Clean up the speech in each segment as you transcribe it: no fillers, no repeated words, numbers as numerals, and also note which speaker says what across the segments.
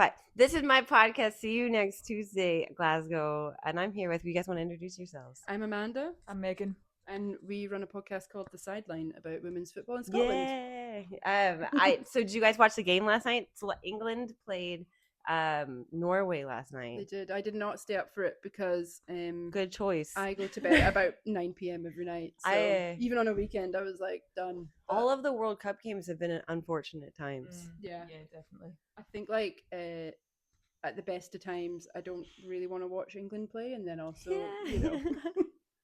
Speaker 1: But this is my podcast. See you next Tuesday, Glasgow. And I'm here with, you guys want to introduce yourselves?
Speaker 2: I'm Amanda.
Speaker 3: I'm Megan.
Speaker 2: And we run a podcast called The Sideline about women's football in Scotland.
Speaker 1: Yeah. So did you guys watch the game last night? So England played Norway last night.
Speaker 2: They did. I did not stay up for it because
Speaker 1: Good choice.
Speaker 2: I go to bed at about 9 p.m. every night. So even on a weekend, I was like, done. But
Speaker 1: all of the World Cup games have been at unfortunate times.
Speaker 2: Yeah,
Speaker 3: definitely.
Speaker 2: I think like at the best of times, I don't really want to watch England play, and then also,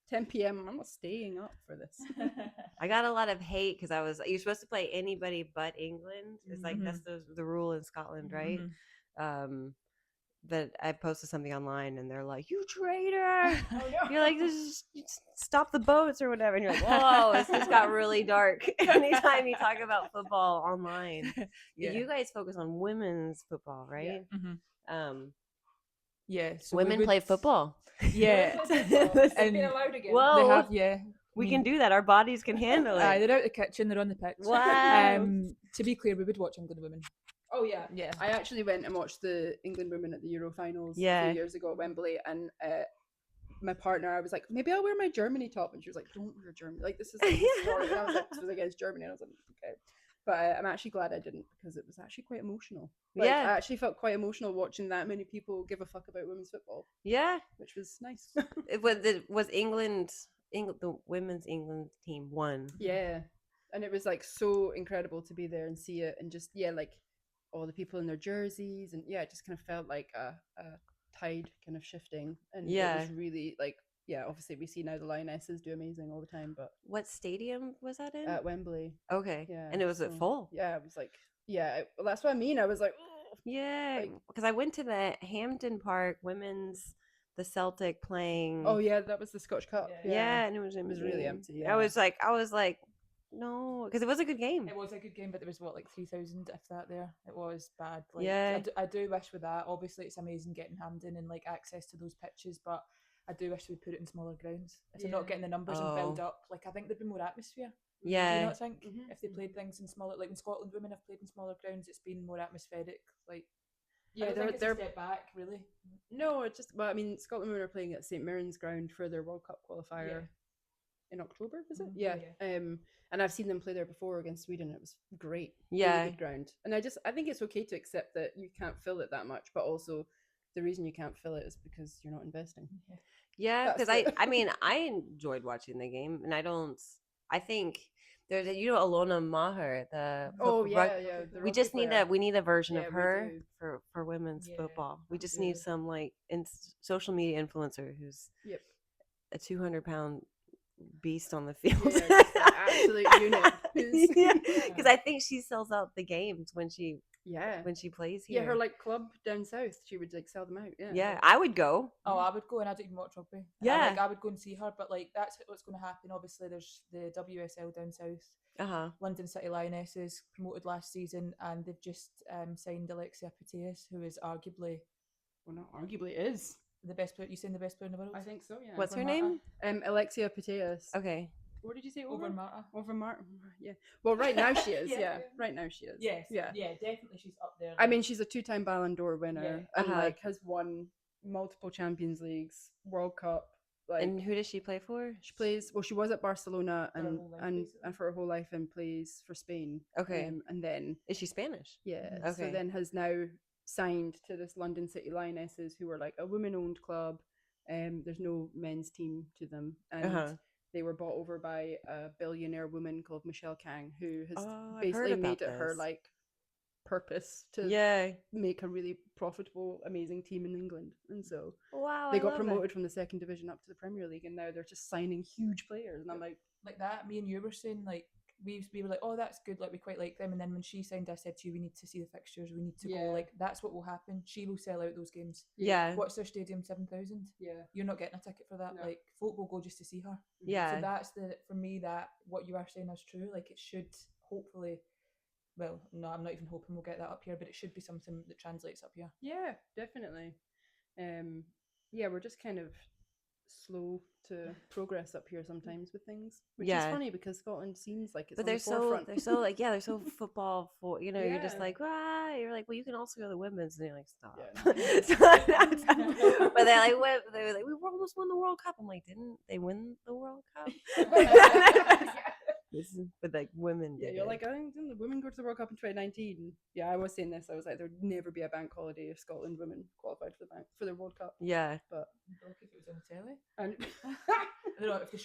Speaker 2: 10 p.m. I'm not staying up for this.
Speaker 1: I got a lot of hate because you're supposed to play anybody but England. It's like that's the rule in Scotland, right? That I posted something online and they're like, "You traitor!" You're like, "This is stop the boats or whatever," and you're like, "Whoa, this just got really dark." Anytime you talk about football online, you guys focus on women's football, right?
Speaker 3: So
Speaker 1: women play football.
Speaker 3: Yeah,
Speaker 2: and been allowed again.
Speaker 1: Whoa,
Speaker 3: they have. Yeah,
Speaker 1: we can do that. Our bodies can handle it.
Speaker 3: They're out the kitchen. They're on the pitch.
Speaker 1: Wow.
Speaker 3: To be clear, we would watch England women.
Speaker 2: Oh yeah. I actually went and watched the England women at the Euro finals a few years ago at Wembley, and my partner, I was like, maybe I'll wear my Germany top, and she was like, don't wear Germany. Like this is historic. And I was like, this was against Germany, and I was like, okay. But I'm actually glad I didn't because it was actually quite emotional. I actually felt quite emotional watching that many people give a fuck about women's football. Yeah, which was nice.
Speaker 1: was England the women's England team won.
Speaker 2: Yeah, and it was like so incredible to be there and see it, and just like all the people in their jerseys, and it just kind of felt like a tide kind of shifting, and it was really like. Yeah, obviously we see now the Lionesses do amazing all the time, but
Speaker 1: what stadium was that in?
Speaker 2: At Wembley.
Speaker 1: Okay. Yeah. And it was full.
Speaker 2: Yeah, it was like well, that's what I mean. I was like, oh.
Speaker 1: Yeah, because I went to the Hampden Park women's, the Celtic playing.
Speaker 2: Oh yeah, that was the Scotch Cup.
Speaker 1: Yeah, and it was
Speaker 2: really empty. Yeah.
Speaker 1: I was like, no, because it was a good game.
Speaker 3: It was a good game, but there was 3,000 if that there. It was bad. I do wish with that. Obviously, it's amazing getting Hampden and access to those pitches, but I do wish we put it in smaller grounds. If they're not getting the numbers and build up, I think there'd be more atmosphere.
Speaker 1: Yeah.
Speaker 3: Do you not think? If they played things in smaller, when Scotland women have played in smaller grounds, it's been more atmospheric. They're a step back, really.
Speaker 2: No, it's just, I mean, Scotland women are playing at St Mirren's ground for their World Cup qualifier in October, is it? Yeah. And I've seen them play there before against Sweden. It was great.
Speaker 1: Yeah.
Speaker 2: Really good ground. And I think it's okay to accept that you can't fill it that much, but also the reason you can't fill it is because you're not investing.
Speaker 1: Yeah, because I mean, I enjoyed watching the game, and I think there's Alona Maher, we just need we need a version of her for women's football. We just need some social media influencer who's a 200-pound beast on the field.
Speaker 2: Absolute unit.
Speaker 1: Because I think she sells out the games when she plays here.
Speaker 2: Yeah, her club down south, she would sell them out.
Speaker 1: Yeah, I would go.
Speaker 3: Oh, I would go, and I don't even watch rugby.
Speaker 1: Yeah,
Speaker 3: I would go and see her, but that's what's going to happen. Obviously, there's the WSL down south. London City Lionesses promoted last season, and they've just signed Alexia Putellas, who is arguably,
Speaker 2: not arguably, is
Speaker 3: the best player. You saying the best player in the world?
Speaker 2: I think so. Yeah.
Speaker 1: What's her name?
Speaker 2: Alexia Putellas.
Speaker 1: Okay.
Speaker 2: What did you say?
Speaker 3: Over Marta.
Speaker 2: Over Marta. Yeah. Well, right now she is. Right now she is.
Speaker 3: Yes. Yeah, definitely she's up there.
Speaker 2: I mean, she's a 2-time Ballon d'Or winner and has won multiple Champions Leagues, World Cup.
Speaker 1: And who does she play for?
Speaker 2: She plays. Well, she was at Barcelona and for her whole life, and plays for Spain.
Speaker 1: Okay.
Speaker 2: And then
Speaker 1: is she Spanish?
Speaker 2: Yeah.
Speaker 1: Okay.
Speaker 2: So then has now signed to this London City Lionesses, who are a women-owned club. There's no men's team to them, and they were bought over by a billionaire woman called Michelle Kang, who has basically made it her purpose to make a really profitable, amazing team in England. And so they got promoted from the second division up to the Premier League, and now they're just signing huge players. And I'm like
Speaker 3: that. Me and you were saying we were like, oh, that's good. We quite like them. And then when she signed, I said to you, we need to see the fixtures. We need to go. That's what will happen. She will sell out those games.
Speaker 1: Yeah.
Speaker 3: What's their stadium? 7,000.
Speaker 2: Yeah.
Speaker 3: You're not getting a ticket for that.
Speaker 2: No.
Speaker 3: Folk will go just to see her.
Speaker 1: Yeah.
Speaker 3: So that's for me, that what you are saying is true. It should hopefully. Well, no, I'm not even hoping we'll get that up here, but it should be something that translates up here.
Speaker 2: Yeah, definitely. We're just kind of slow to progress up here sometimes with things, which is funny because Scotland seems like it's on the forefront.
Speaker 1: They're so football for you're just like, you're like, well, you can also go to the women's, and you're like, stop. But they're like, we almost won the World Cup. I'm like, didn't they win the World Cup? But like women did.
Speaker 2: You're like, didn't the women go to the World Cup in 2019? Yeah, I was saying this. I was like, there'd never be a bank holiday if Scotland women qualified for the World Cup.
Speaker 1: Yeah,
Speaker 2: but
Speaker 3: I don't think it was on the telly.
Speaker 2: And
Speaker 3: I don't know if the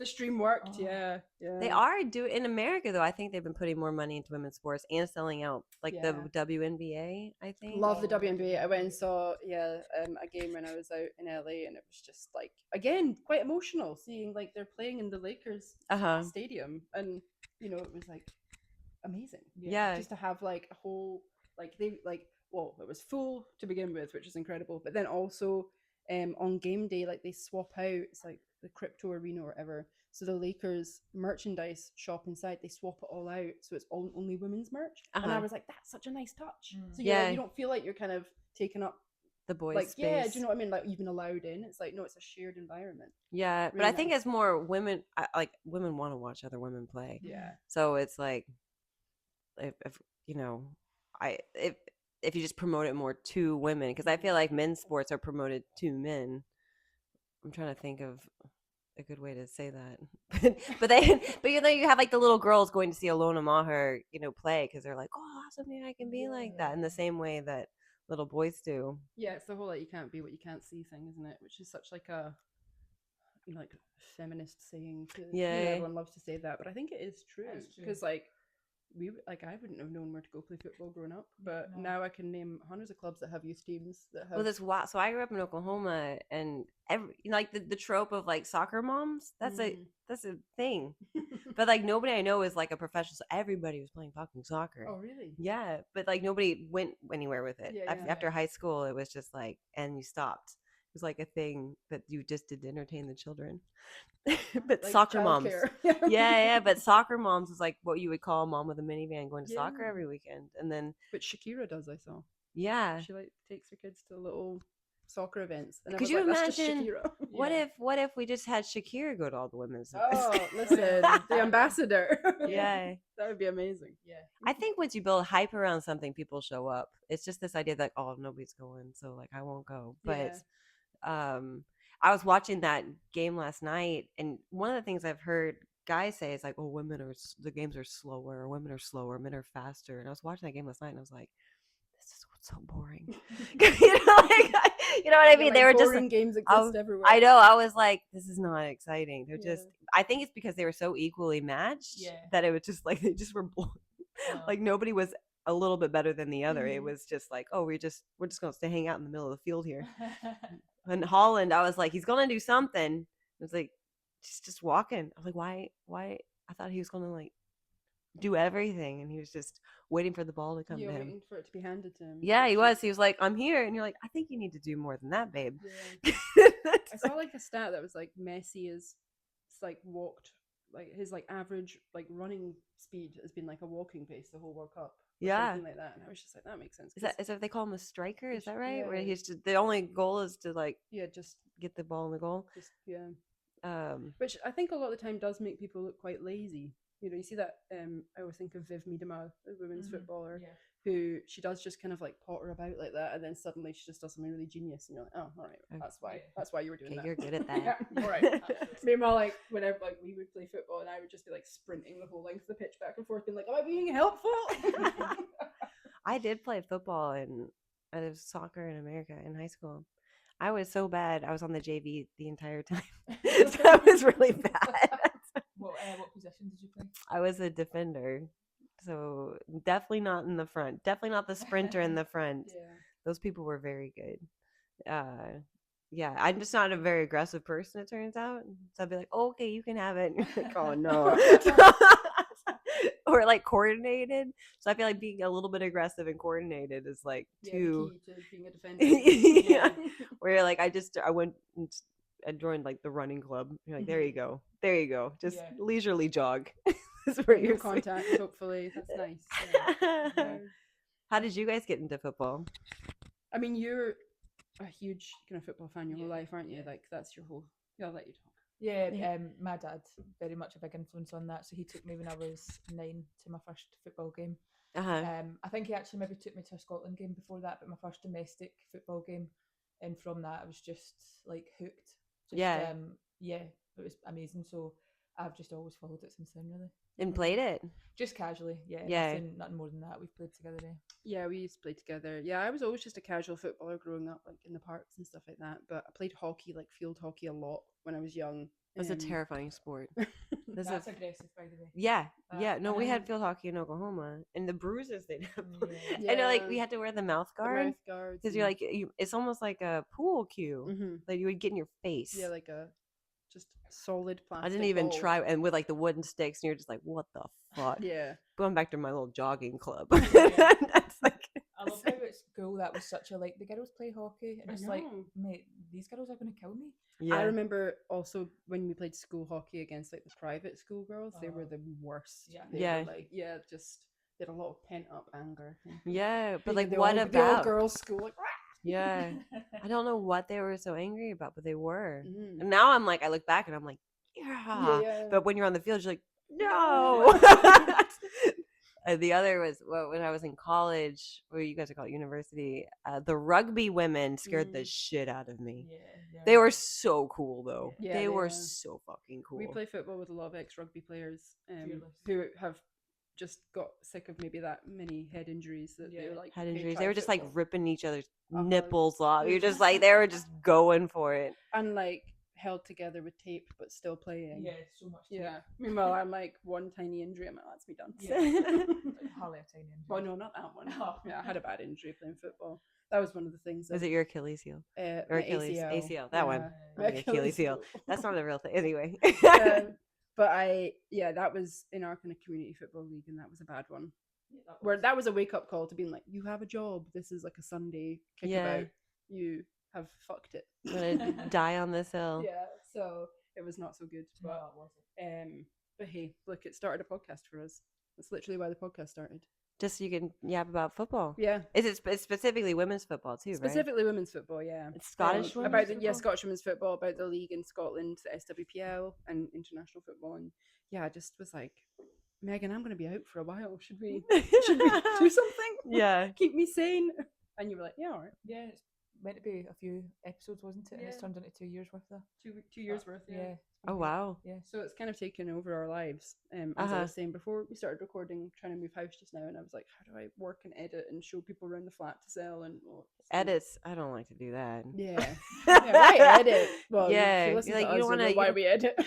Speaker 3: stream worked.
Speaker 2: Yeah.
Speaker 1: They are doing in America though. I think they've been putting more money into women's sports and selling out the WNBA. I think
Speaker 2: love the WNBA. I went and saw a game when I was out in LA, and it was just like again quite emotional seeing like they're playing in the Lakers stadium, and it was like amazing.
Speaker 1: Yeah,
Speaker 2: just to have like a whole it was full to begin with, which is incredible. But then also on game day, like they swap out. It's like the crypto arena or whatever. So the Lakers merchandise shop inside, they swap it all out, so it's only women's merch. And I was like, that's such a nice touch. So you don't feel like you're kind of taking up
Speaker 1: the boys' space.
Speaker 2: Yeah, do you know what I mean? Like even allowed in. It's like no, it's a shared environment.
Speaker 1: Yeah, really but I think it's more women. Women want to watch other women play.
Speaker 2: Yeah.
Speaker 1: So it's like, if if you just promote it more to women, because I feel like men's sports are promoted to men. I'm trying to think of a good way to say that, but you have like the little girls going to see Alona Maher, play because they're like, oh, someday I can be like that, in the same way that little boys do.
Speaker 2: Yeah, it's the whole like you can't be what you can't see thing, isn't it? Which is such like a like feminist saying. Everyone loves to say that, but I think it is true because I wouldn't have known where to go play football growing up, but now I can name hundreds of clubs that have youth teams that have.
Speaker 1: Well, that's why. So I grew up in Oklahoma, and the trope of like soccer moms. That's a thing, but like nobody I know is like a professional. So everybody was playing fucking soccer.
Speaker 2: Oh, really?
Speaker 1: Yeah, but like nobody went anywhere with it. After high school, it was just like, and you stopped. It was like a thing that you just did to entertain the children. But like soccer moms, but soccer moms is like what you would call a mom with a minivan going to soccer every weekend. And then
Speaker 2: but Shakira does, I saw.
Speaker 1: Yeah,
Speaker 2: she like takes her kids to little soccer events. And
Speaker 1: could you imagine what if we just had Shakira go to all the women's events?
Speaker 2: Oh, listen, the ambassador.
Speaker 1: Yeah,
Speaker 2: that would be amazing.
Speaker 3: Yeah,
Speaker 1: I think once you build hype around something, people show up. It's just this idea that nobody's going, so like I won't go. But I was watching that game last night, and one of the things I've heard guys say is like, "Oh, the games are slower, women are slower, men are faster." And I was watching that game last night, and I was like, "This is so boring." You know what I mean? They were just
Speaker 2: games exist everywhere.
Speaker 1: I know. I was like, "This is not exciting." They're just. I think it's because they were so equally matched that it was just like they just were like nobody was a little bit better than the other. It was just like, "Oh, we're just gonna stay hang out in the middle of the field here." And Holland, I was like, he's gonna do something. It was like just walking. I was like, why? I thought he was gonna like do everything, and he was just waiting for the ball to come to him.
Speaker 2: Waiting for it to be handed to him.
Speaker 1: Yeah, he was. He was like, I'm here, and you're like, I think you need to do more than that, babe.
Speaker 2: Yeah. I saw like a stat that was like Messi is like walked like his like average like running speed has been like a walking pace the whole World Cup. Something like that, and I was just like, that makes sense.
Speaker 1: Is that what they call him, a striker? Is that right? Yeah. Where he's just the only goal is to like
Speaker 2: just
Speaker 1: get the ball in the goal.
Speaker 2: Which I think a lot of the time does make people look quite lazy. You see that. I always think of Viv Miedema, the women's footballer, who she does just kind of like potter about like that, and then suddenly she just does something really genius, and you're like, oh, all right, that's why you were doing that.
Speaker 1: You're good at that.
Speaker 2: All right. Meanwhile, like whenever like we would play football, and I would just be like sprinting the whole length of the pitch back and forth, being like, am I being helpful?
Speaker 1: I did play football and soccer in America in high school. I was so bad. I was on the JV the entire time. So I was really bad.
Speaker 3: What position did you play?
Speaker 1: I was a defender. So definitely not in the front. Definitely not the sprinter in the front. Yeah. Those people were very good. Yeah, I'm just not a very aggressive person, it turns out. So I'd be like, oh, okay, you can have it. And you're like, oh, no. Or like coordinated. So I feel like being a little bit aggressive and coordinated is like
Speaker 2: key to being a defender.
Speaker 1: Where you're like, I went and joined like the running club. You're like, there you go. Just leisurely jog. That's where you're
Speaker 2: contact, hopefully. That's nice.
Speaker 1: How did you guys get into football?
Speaker 2: I mean, a huge kind of football fan your whole life, aren't you? Like that's your whole. Yeah, I'll let you talk.
Speaker 3: Yeah, my dad, very much a big influence on that. So he took me when I was 9 to my first football game. I think he actually maybe took me to a Scotland game before that, but my first domestic football game, and from that I was just like hooked. It was amazing. So I've just always followed it since then, really.
Speaker 1: And played it?
Speaker 3: Just casually, yeah. Nothing more than that. We've played together.
Speaker 2: Yeah, we used to play together. Yeah, I was always just a casual footballer growing up, like in the parks and stuff like that. But I played hockey, like field hockey, a lot when I was young.
Speaker 1: That's a terrifying sport.
Speaker 3: That's aggressive, by the way.
Speaker 1: Yeah. No, we had field hockey in Oklahoma, and the bruises they'd have. And like we had to wear the mouth guard because you're like it's almost like a pool cue.
Speaker 2: Mm-hmm.
Speaker 1: Like you would get in your face.
Speaker 2: Yeah, like a just solid plastic.
Speaker 1: I didn't even
Speaker 2: ball.
Speaker 1: try, and with like the wooden sticks, and you're just like, what the fuck?
Speaker 2: Yeah.
Speaker 1: Going back to my little jogging club.
Speaker 3: Yeah. That's like. I love how at school that was such a like the girls play hockey, and it's like, mate, these girls are going to kill me.
Speaker 2: Yeah. I remember also when we played school hockey against like the private school girls, they were the worst.
Speaker 1: Yeah.
Speaker 2: Just they had a lot of pent up anger.
Speaker 1: Yeah, but like what about
Speaker 2: the old girls' school? Like,
Speaker 1: yeah, I don't know what they were so angry about, but they were. Mm-hmm. And now I'm like, I look back and I'm like, yeah. But when you're on the field, you're like, no. The other was when I was in college, or you guys are called university. The rugby women scared the shit out of me. Yeah. They were so cool though. Yeah, they were so fucking cool.
Speaker 2: We play football with a lot of ex-rugby players who have just got sick of maybe that many head injuries that they were like
Speaker 1: head injuries. They were just like ripping each other's nipples off. You're just like they were just going for it
Speaker 2: and like held together with tape but still playing.
Speaker 3: Yeah, so much tape.
Speaker 2: Yeah. Meanwhile, I'm like one tiny injury. I'm like, that's me done.
Speaker 3: Yeah. Hardly a tiny injury.
Speaker 2: Well, no, not that one. Oh. Yeah, I had a bad injury playing football. That was one of the things.
Speaker 1: Was it your Achilles heel? Or Achilles? ACL. That one. Achilles heel. That's not a real thing. Anyway.
Speaker 2: But that was in our kind of community football league, and that was a bad one. Yeah, that was a wake up call to being like, you have a job. This is like a Sunday kickabout. You have fucked it.
Speaker 1: I'm gonna die on this hill.
Speaker 2: Yeah, so it was not so good. But but hey, look, it started a podcast for us. That's literally why the podcast started.
Speaker 1: Just so you can yap about football.
Speaker 2: Yeah.
Speaker 1: It's specifically women's football too, right?
Speaker 2: Specifically women's football, yeah.
Speaker 1: It's Scottish women's
Speaker 2: about
Speaker 1: football?
Speaker 2: Scottish women's football, about the league in Scotland, the SWPL and international football. And yeah, I just was like, Megan, I'm going to be out for a while. Should we do something?
Speaker 1: Yeah.
Speaker 2: Keep me sane. And you were like, yeah, all right.
Speaker 3: Yeah, it's meant to be a few episodes, wasn't it? Yeah. And it's turned into 2 years worth of
Speaker 2: 2 years worth, yeah.
Speaker 1: Oh wow.
Speaker 2: Yeah. So it's kind of taken over our lives. As I was saying before we started recording, trying to move house just now, and I was like, how do I work and edit and show people around the flat to sell and
Speaker 1: edits? I don't like to do that.
Speaker 2: Yeah. Why edit? Well,
Speaker 1: yeah.
Speaker 2: If you don't want to. Why we edit?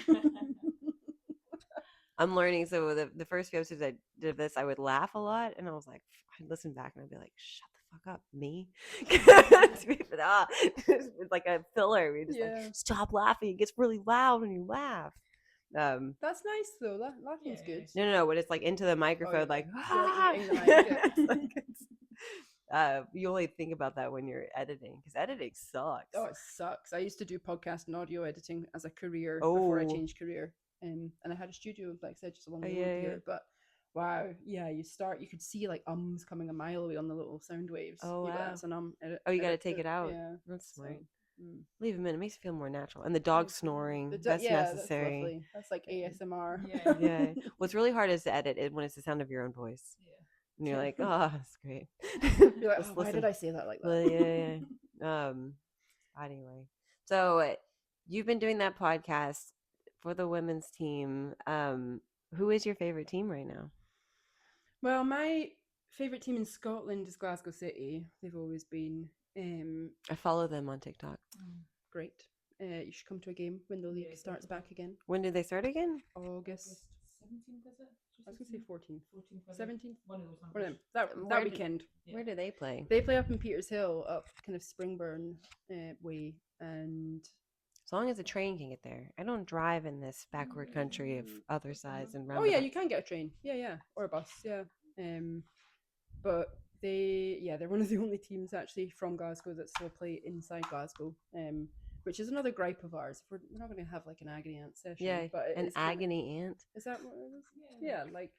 Speaker 1: I'm learning. So the first few episodes I did of this, I would laugh a lot, and I was like, I'd listen back and I'd be like, shut the fuck up, me. It's like a filler. We just like stop laughing. It gets really loud when you laugh.
Speaker 2: That's nice though. Laughing's good.
Speaker 1: No, but it's like into the microphone, like you only think about that when you're editing, because editing sucks.
Speaker 2: Oh, it sucks. I used to do podcast and audio editing as a career before I changed career, and I had a studio, like I said, just along the road here. But wow, yeah, you could see like ums coming a mile away on the little sound waves.
Speaker 1: Oh, wow.
Speaker 2: That's an edit.
Speaker 1: Oh, you got to take it out. Yeah, that's smart. Leave them in. It makes it feel more natural. And the dog snoring, that's necessary.
Speaker 2: That's like ASMR.
Speaker 1: Yeah. What's really hard is to edit it when it's the sound of your own voice. Yeah. And you're like, oh, that's great.
Speaker 2: You're like, why did I say that like that?
Speaker 1: Well, yeah. Anyway, so you've been doing that podcast for the women's team. Who is your favorite team right now?
Speaker 2: Well, my favorite team in Scotland is Glasgow City. They've always been.
Speaker 1: I follow them on TikTok.
Speaker 2: Great. You should come to a game when the league starts back again.
Speaker 1: When do they start again?
Speaker 2: August
Speaker 3: 17th, is it?
Speaker 2: I was going to say 14th. 17th?
Speaker 3: One of those numbers.
Speaker 2: That weekend.
Speaker 1: Yeah. Where do they play?
Speaker 2: They play up in Peters Hill, up kind of Springburn way. And
Speaker 1: as long as a train can get there. I don't drive in this backward country of other sides and roundabouts.
Speaker 2: Oh, yeah, you can get a train. Yeah. Or a bus, yeah. But they're one of the only teams actually from Glasgow that still play inside Glasgow, which is another gripe of ours. We're not going to have like an agony aunt session.
Speaker 1: Yeah, but an agony aunt.
Speaker 2: Is that what it is? Yeah, like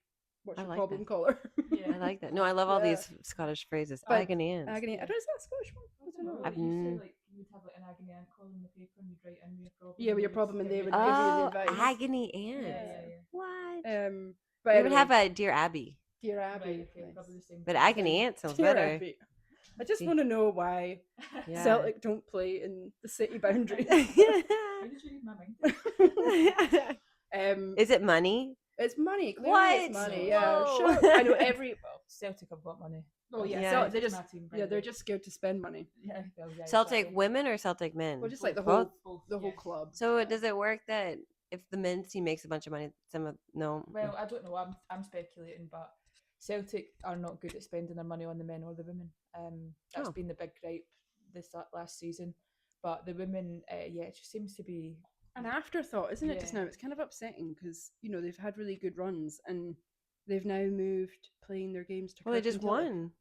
Speaker 2: what's your problem, caller?
Speaker 1: Yeah, I like that. No, I love all these Scottish phrases. But agony aunt.
Speaker 2: Agony. I don't know, is that a Scottish one? I don't know.
Speaker 3: You would have like an agony aunt column in the paper, and you'd write in with your problem.
Speaker 2: Yeah, with your problem, and they would give you the advice.
Speaker 1: Agony aunt.
Speaker 3: Yeah.
Speaker 1: What?
Speaker 2: But
Speaker 1: we would have a Dear Abby.
Speaker 2: Dear Abby.
Speaker 3: Right, okay,
Speaker 2: nice.
Speaker 3: probably the same.
Speaker 1: But agony aunt sounds
Speaker 2: Dear
Speaker 1: better.
Speaker 2: Abby. I just want to know why Celtic don't play in the city boundaries.
Speaker 3: How did you read my mind?
Speaker 1: Is it money?
Speaker 2: It's money. Clearly
Speaker 1: What?
Speaker 2: It's money. Yeah,
Speaker 1: Whoa.
Speaker 2: sure. I know
Speaker 3: Celtic have got money.
Speaker 2: Oh yeah,
Speaker 1: Yeah.
Speaker 2: they just they're just scared to spend money.
Speaker 3: Yeah.
Speaker 1: Celtic
Speaker 3: exactly.
Speaker 1: women or Celtic men?
Speaker 2: Well, just like the
Speaker 1: Both?
Speaker 2: whole club.
Speaker 1: So does it work that if the men's team makes a bunch of money, no?
Speaker 3: Well, I don't know. I'm speculating, but Celtic are not good at spending their money on the men or the women. That's been the big gripe this last season. But the women, it just seems to be
Speaker 2: an afterthought, isn't it? Just now, it's kind of upsetting because they've had really good runs and they've now moved playing their games to.
Speaker 1: Well, they just won.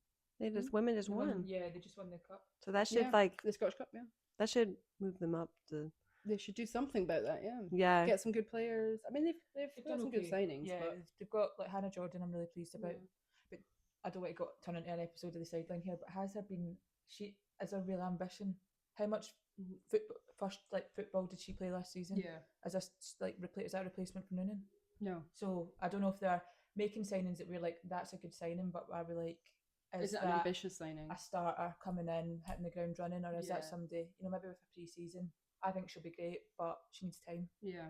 Speaker 1: Women just won.
Speaker 3: Yeah, they just won the cup.
Speaker 1: So that should
Speaker 2: the Scottish Cup. Yeah,
Speaker 1: that should move them up to.
Speaker 2: They should do something about that. Yeah.
Speaker 1: Yeah.
Speaker 2: Get some good players. I mean, they've got some good signings.
Speaker 3: Yeah,
Speaker 2: but
Speaker 3: they've got like Hannah Jordan. I'm really pleased about. But I don't want to turn into an episode of the Sideline here. But has there been? She is a real ambition. How much football did she play last season?
Speaker 2: Yeah.
Speaker 3: Is that a replacement for Noonan?
Speaker 2: No.
Speaker 3: So I don't know if they're making signings that we're like, that's a good signing, but are we like,
Speaker 2: is it an ambitious signing?
Speaker 3: A starter coming in, hitting the ground running, or is that somebody, maybe with a pre-season? I think she'll be great, but she needs time.
Speaker 2: Yeah.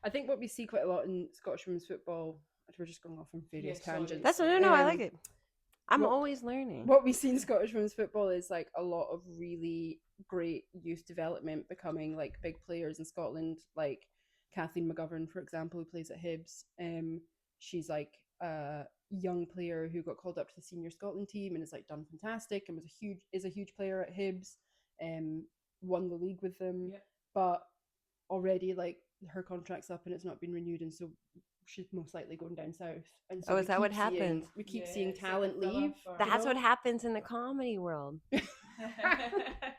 Speaker 2: I think what we see quite a lot in Scottish women's football, we're just going off on various tangents.
Speaker 1: That's no, I like it. I'm always learning.
Speaker 2: What we see in Scottish women's football is like a lot of really great youth development becoming like big players in Scotland, like Kathleen McGovern, for example, who plays at Hibs. She's like a young player who got called up to the senior Scotland team and has like done fantastic and is a huge player at Hibs. Won the league with them, but already like her contract's up and it's not been renewed, and so she's most likely going down south. And so
Speaker 1: is that what happens?
Speaker 2: We keep seeing talent leave.
Speaker 1: That's what happens in the comedy world.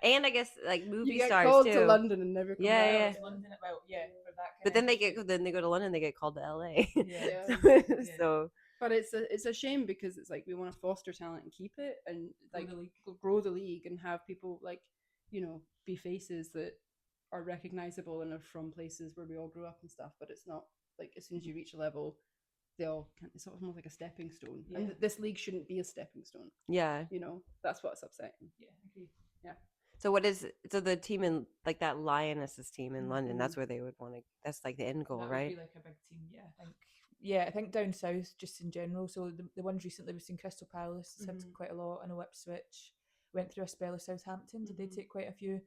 Speaker 1: And I guess like movie
Speaker 2: you get
Speaker 1: stars
Speaker 2: called
Speaker 1: too.
Speaker 2: to London and never come back.
Speaker 3: London, for that
Speaker 1: but then they go to London, they get called to LA. So
Speaker 2: but it's a shame because it's like we want to foster talent and keep it and like grow the league and have people like be faces that are recognizable and are from places where we all grew up and stuff. But it's not like as soon as you reach a level, it's almost like a stepping stone. And this league shouldn't be a stepping stone.
Speaker 1: Yeah,
Speaker 2: that's what's upsetting.
Speaker 3: Yeah, agreed. Yeah.
Speaker 1: So the team in like that Lionesses team in London? That's where they would want to. That's like the end goal,
Speaker 3: that
Speaker 1: right?
Speaker 3: Would be like a big team. Yeah, I think. Yeah, I think down south, just in general. So the ones recently we've seen Crystal Palace had quite a lot. I know Ipswich went through a spell of Southampton. Did they take quite a few?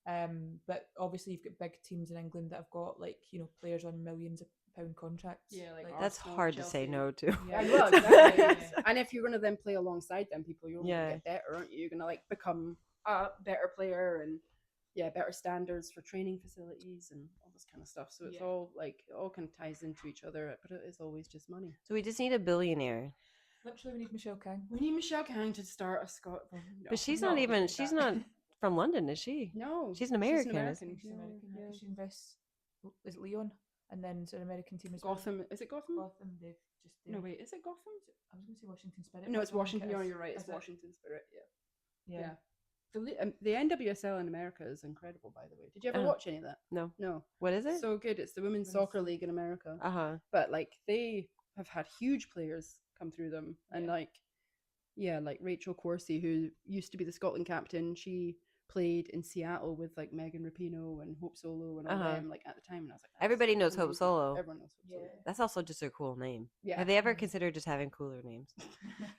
Speaker 3: But obviously you've got big teams in England that have got like players on millions of £1 contracts.
Speaker 2: Yeah, like
Speaker 1: that's
Speaker 2: Arsenal,
Speaker 1: hard
Speaker 2: Chelsea.
Speaker 1: to say no to.
Speaker 2: Yeah, well, exactly. And if you're going to then play alongside them people, you're going to get better, aren't you? You're going to like become a better player and better standards for training facilities and all this kind of stuff. So it's all like it all kind of ties into each other, but it is always just money.
Speaker 1: So we just need a billionaire.
Speaker 3: Literally, we need Michelle King.
Speaker 2: We need Michelle King to start a Scot. No,
Speaker 1: but she's not from London, is she?
Speaker 2: No,
Speaker 1: she's an American.
Speaker 3: She's American. Yeah. She invests. Is it Lyon? And then it's an American team as
Speaker 2: Gotham. Is it Gotham?
Speaker 3: Gotham. They've just.
Speaker 2: No, wait. Is it Gotham?
Speaker 3: I was going to say Washington Spirit.
Speaker 2: No, it's Washington. You're right. It's Washington Spirit. Yeah.
Speaker 3: Yeah.
Speaker 2: The NWSL in America is incredible, by the way. Did you ever watch any of that?
Speaker 1: No. What is it?
Speaker 2: So good. It's the Women's Soccer League in America. But like they have had huge players come through them, and like Rachel Corsie, who used to be the Scotland captain, she played in Seattle with like Megan Rapinoe and Hope Solo and all them like at the time, and I was like,
Speaker 1: everybody knows Hope Solo.
Speaker 2: Everyone knows Hope Solo.
Speaker 1: That's also just a cool name.
Speaker 2: Yeah.
Speaker 1: Have they ever considered just having cooler names?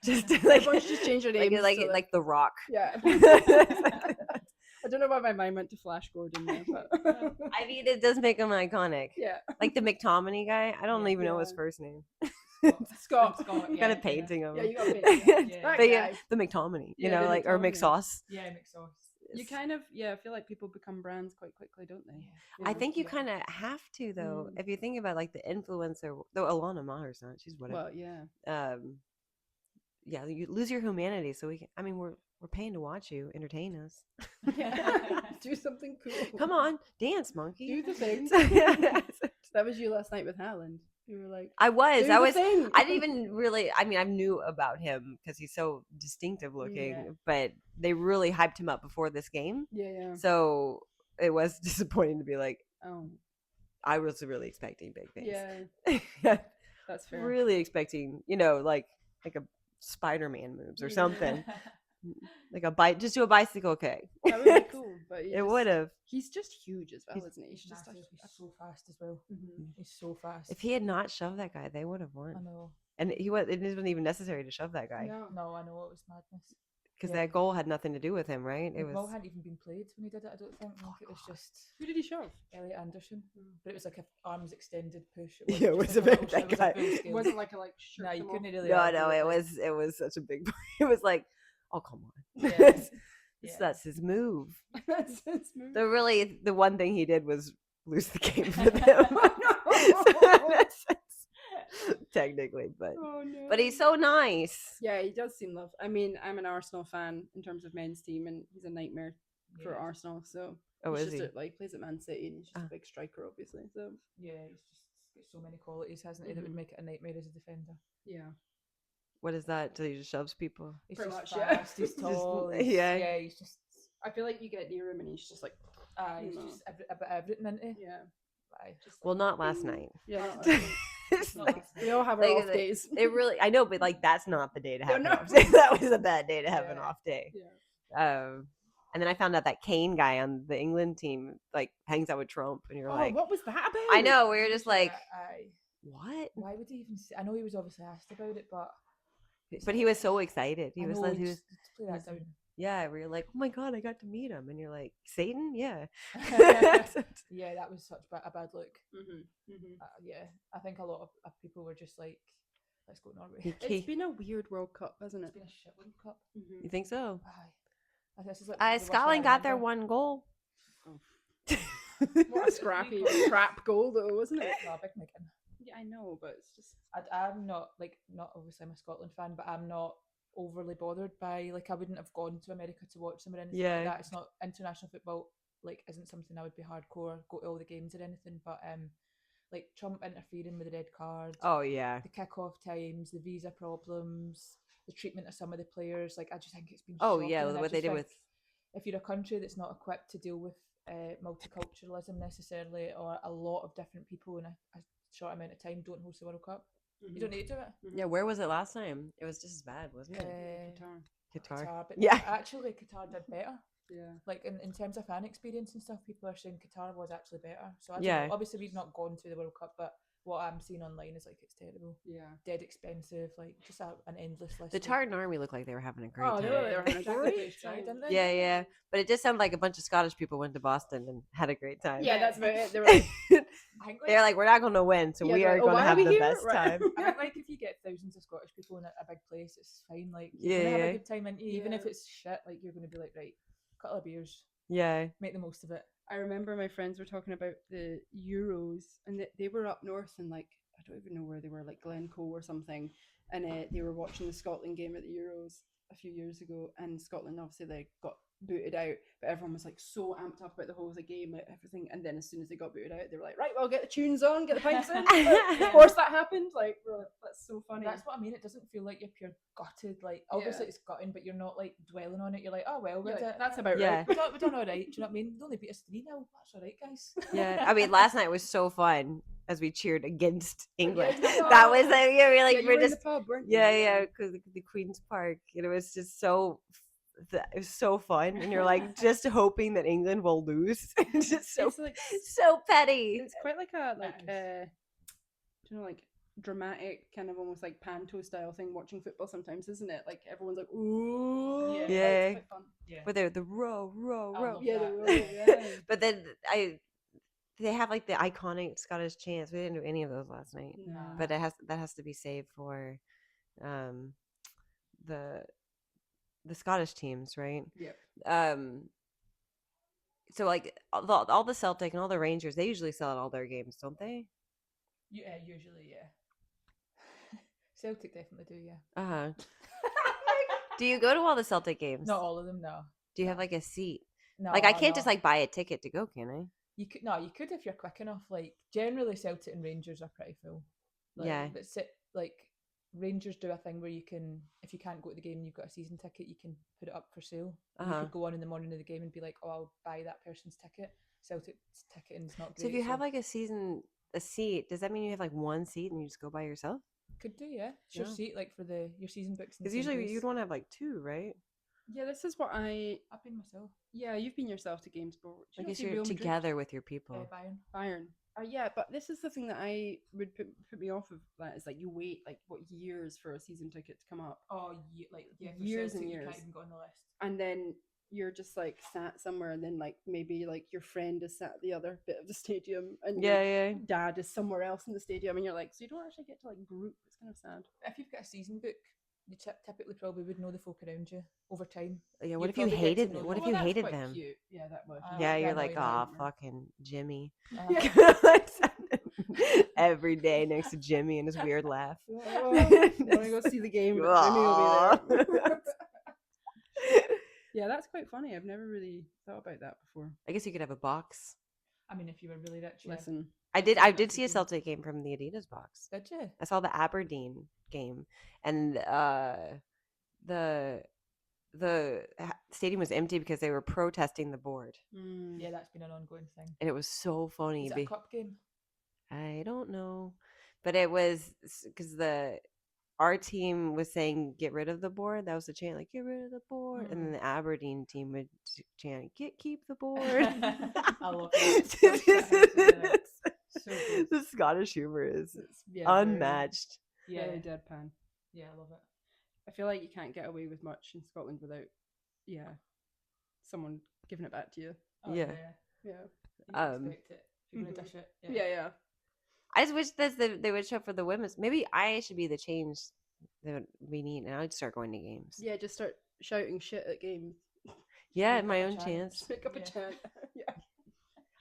Speaker 2: Just like everyone's just change their names
Speaker 1: like The Rock.
Speaker 2: Yeah. I don't know why my mind went to Flash Gordon there, but
Speaker 1: I mean it does make him iconic.
Speaker 2: Yeah.
Speaker 1: Like the McTominay guy. I don't even know his first name.
Speaker 2: Scott.
Speaker 1: Got a painting of him.
Speaker 2: Yeah, you got a painting.
Speaker 1: But the McTominay, or McSauce.
Speaker 3: Yeah, McSauce.
Speaker 2: You kind of feel like people become brands quite quickly, don't they?
Speaker 1: I think you kind of have to though. If you think about like the influencer, though Alana Maher's not, she's whatever.
Speaker 2: Well,
Speaker 1: you lose your humanity. So we're paying to watch you entertain us.
Speaker 2: Do something cool.
Speaker 1: Come on, dance, monkey.
Speaker 2: Do the thing. That was you last night with Haaland. You were like,
Speaker 1: I was.
Speaker 2: thing.
Speaker 1: I didn't even really. I mean, I knew about him because he's so distinctive looking, but they really hyped him up before this game.
Speaker 2: Yeah.
Speaker 1: So it was disappointing to be like, oh, I was really expecting big things.
Speaker 2: Yeah, that's fair.
Speaker 1: Really expecting, like a Spider-Man moves or something. Like just do a bicycle kick.
Speaker 2: That would be cool, but
Speaker 1: it would have.
Speaker 2: He's just huge as well, isn't he?
Speaker 3: He's just so fast as well.
Speaker 2: Mm-hmm.
Speaker 3: He's so fast.
Speaker 1: If he had not shoved that guy, they would have won.
Speaker 3: I know.
Speaker 1: And it wasn't even necessary to shove that guy.
Speaker 3: No, I know, it was madness.
Speaker 1: Because that goal had nothing to do with him, right?
Speaker 3: The ball hadn't even been played when he did it, I don't think. It was just...
Speaker 2: Who did he shove?
Speaker 3: Elliot Anderson. But it was like an arms extended push.
Speaker 1: It was a big that guy.
Speaker 2: It wasn't like a
Speaker 3: No, you couldn't really...
Speaker 1: No, it was such a big... It was like, oh, come on.
Speaker 3: Yeah.
Speaker 1: That's his move.
Speaker 2: That's his move.
Speaker 1: The one thing he did was lose the game for them. Technically, but he's so nice.
Speaker 2: Yeah, he does seem loved. I mean, I'm an Arsenal fan in terms of men's team, and he's a nightmare for Arsenal. So
Speaker 1: is he?
Speaker 2: Plays at Man City, and he's just a big striker, obviously. So
Speaker 3: yeah, he's got so many qualities, hasn't he? That would make it a nightmare as a defender.
Speaker 2: Yeah.
Speaker 1: What is that? So he just shoves people?
Speaker 3: He's
Speaker 2: pretty
Speaker 3: just
Speaker 2: much,
Speaker 3: fast. He's tall. He's just.
Speaker 2: I feel like you get near him, and he's just like,
Speaker 3: he's just a bit everything, isn't he?
Speaker 2: Yeah.
Speaker 1: Well, not last night.
Speaker 2: Yeah.
Speaker 1: We
Speaker 2: all have our off days.
Speaker 1: It really, I know, but that's not the day to have an off day. That was a bad day to have an off day.
Speaker 2: Yeah.
Speaker 1: And then I found out that Kane guy on the England team hangs out with Trump, and you're like,
Speaker 2: what was that about?
Speaker 1: I know, we were just like, what?
Speaker 3: Why would he even? I know he was obviously asked about it, but
Speaker 1: he was so excited. He was like,
Speaker 3: yeah,
Speaker 1: we were like, oh my god, I got to meet him, and you're like, Satan, yeah.
Speaker 3: Yeah, that was such a bad look. Yeah, I think a lot of people were just like, let's go Norway.
Speaker 2: It's been a weird World Cup, hasn't it?
Speaker 3: It's been a shit World Cup.
Speaker 1: You think so?
Speaker 2: Scotland
Speaker 1: got their one goal.
Speaker 2: What a scrappy crap goal though, wasn't it?
Speaker 3: No, big Megan.
Speaker 2: Yeah, I know, but it's just
Speaker 3: I'm not obviously I'm a Scotland fan, but I'm not overly bothered by I wouldn't have gone to America to watch them or anything like that. It's not international football isn't something I would be hardcore go to all the games or anything, but Trump interfering with the red card, the kick-off times, the visa problems, the treatment of some of the players, I just think it's been shocking.
Speaker 1: What they did with
Speaker 3: if you're a country that's not equipped to deal with multiculturalism necessarily, or a lot of different people in a short amount of time, don't host the World Cup. You don't need to do it.
Speaker 1: Yeah, where was it last time? It was just as bad, wasn't it?
Speaker 2: Qatar.
Speaker 3: But actually Qatar did better.
Speaker 2: Yeah.
Speaker 3: In terms of fan experience and stuff, people are saying Qatar was actually better. So I don't know. Obviously we've not gone to the World Cup, but what I'm seeing online is it's terrible.
Speaker 2: Yeah.
Speaker 3: Dead expensive, just an endless list.
Speaker 1: The Tartan Army looked like they were having a great time.
Speaker 2: They were having a great time,
Speaker 3: didn't they?
Speaker 1: Yeah. But it just sounded like a bunch of Scottish people went to Boston and had a great time.
Speaker 2: Yeah, that's about it. They were like,
Speaker 1: they're like, we're not going to win, so we are going to have the best time.
Speaker 3: I think if you get thousands of Scottish people in a big place, it's fine. You're going to have a good time, and even if it's shit, you're going to be like, right, couple of beers.
Speaker 1: Yeah.
Speaker 3: Make the most of it.
Speaker 2: I remember my friends were talking about the Euros, and they were up north and I don't even know where they were, Glencoe or something, and they were watching the Scotland game at the Euros a few years ago, and Scotland obviously got booted out, but everyone was so amped up about the whole of the game, everything, and then as soon as they got booted out, they were like, right, well, get the tunes on, get the pipes in. Of course that happened. That's so funny.
Speaker 3: That's what I mean. It doesn't feel like you're pure gutted. Obviously it's gutting, but you're not dwelling on it. You're like, oh well,
Speaker 2: that's about right.
Speaker 3: We're done all right. Do you know what I mean? They only beat us 3-0. That's all right, guys.
Speaker 1: Yeah, I mean, last night was so fun as we cheered against England. That was we're just
Speaker 2: in the pub, weren't you?
Speaker 1: Yeah, because the Queen's Park, it was just so. It was so fun, and you're just hoping that England will lose. It's just so petty.
Speaker 2: It's quite dramatic, kind of almost panto style thing. Watching football sometimes, isn't it? Everyone's like, ooh,
Speaker 1: yeah.
Speaker 2: It's quite fun.
Speaker 1: Yeah. But they're the row.
Speaker 2: Yeah, the row. Yeah.
Speaker 1: But then they have the iconic Scottish chants. We didn't do any of those last night.
Speaker 2: No.
Speaker 1: But that has to be saved for the Scottish teams, right?
Speaker 2: Yep.
Speaker 1: So all the Celtic and all the Rangers, they usually sell out all their games, don't they?
Speaker 3: Yeah, usually, yeah. Celtic definitely do, yeah.
Speaker 1: Uh-huh. Do you go to all the Celtic games?
Speaker 3: Not all of them, no.
Speaker 1: Do you have a seat?
Speaker 3: No.
Speaker 1: I can't just buy a ticket to go, can I?
Speaker 3: You could if you're quick enough. Generally Celtic and Rangers are pretty full. But Rangers do a thing where you can, if you can't go to the game and you've got a season ticket, you can put it up for sale. You could go on in the morning of the game and be like, oh, I'll buy that person's ticket. Celtic's ticket, and it's not great.
Speaker 1: So if you have like a seat, does that mean you have like one seat and you just go by yourself?
Speaker 3: Could do, yeah. It's your seat, like for your season books.
Speaker 1: Because usually you'd want to have like two, right?
Speaker 2: Yeah, this is what I've
Speaker 3: been myself.
Speaker 2: Yeah, you've been yourself to games, but
Speaker 1: I guess you're together with your people.
Speaker 2: Bayern. Yeah, but this is the thing that I would put me off of that is like you wait like what years for a season ticket to come up.
Speaker 3: Oh,
Speaker 2: years
Speaker 3: Celtic,
Speaker 2: and years.
Speaker 3: You can't even go on the list.
Speaker 2: And then you're just like sat somewhere, and then like maybe like your friend is sat at the other bit of the stadium, and your dad is somewhere else in the stadium, and you're like, so you don't actually get to like group. It's kind of sad.
Speaker 3: If you've got a season book, you typically probably would know the folk around you over time.
Speaker 1: Yeah, what if you hated them? What if you hated them?
Speaker 2: Cute. Yeah, that would.
Speaker 1: Yeah, you're like, fucking Jimmy. Every day next to Jimmy and his weird laugh.
Speaker 2: Want to go see the game, but Jimmy will be there. Yeah, that's quite funny. I've never really thought about that before.
Speaker 1: I guess you could have a box.
Speaker 3: I mean, if you were really rich.
Speaker 2: Listen.
Speaker 1: I did see a Celtic game from the Adidas box.
Speaker 3: Did you?
Speaker 1: I saw the Aberdeen game, and the stadium was empty because they were protesting the board.
Speaker 3: Yeah, that's been an ongoing thing.
Speaker 1: And it was so funny.
Speaker 3: Is it a cup game?
Speaker 1: I don't know, but it was because our team was saying get rid of the board. That was the chant, like get rid of the board, and then the Aberdeen team would chant keep the board.
Speaker 3: I love it. So
Speaker 1: the Scottish humor is unmatched.
Speaker 2: Very deadpan.
Speaker 3: Yeah, I love it.
Speaker 2: I feel like you can't get away with much in Scotland without, someone giving it back to you.
Speaker 3: Oh, yeah.
Speaker 2: You
Speaker 3: expect it. You're gonna dish it.
Speaker 2: Yeah.
Speaker 1: I just wish that they would show up for the women's. Maybe I should be the change that we need, and I'd start going to games.
Speaker 2: Yeah, just start shouting shit at games.
Speaker 1: Yeah, my own chance.
Speaker 2: Pick up a chant. Yeah.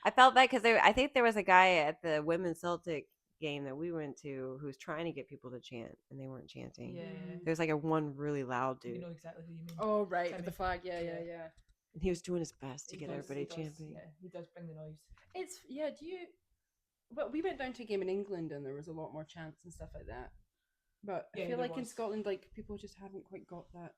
Speaker 1: I felt that because I think there was a guy at the women's Celtic game that we went to who was trying to get people to chant, and they weren't chanting.
Speaker 3: Yeah.
Speaker 1: There's like one really loud dude.
Speaker 3: You know exactly who you mean.
Speaker 2: Oh, right, with the flag. Yeah.
Speaker 1: And he was doing his best to get everybody chanting.
Speaker 3: Yeah, he does bring the noise.
Speaker 2: Well, we went down to a game in England, and there was a lot more chants and stuff like that. But I feel like in Scotland, like people just haven't quite got that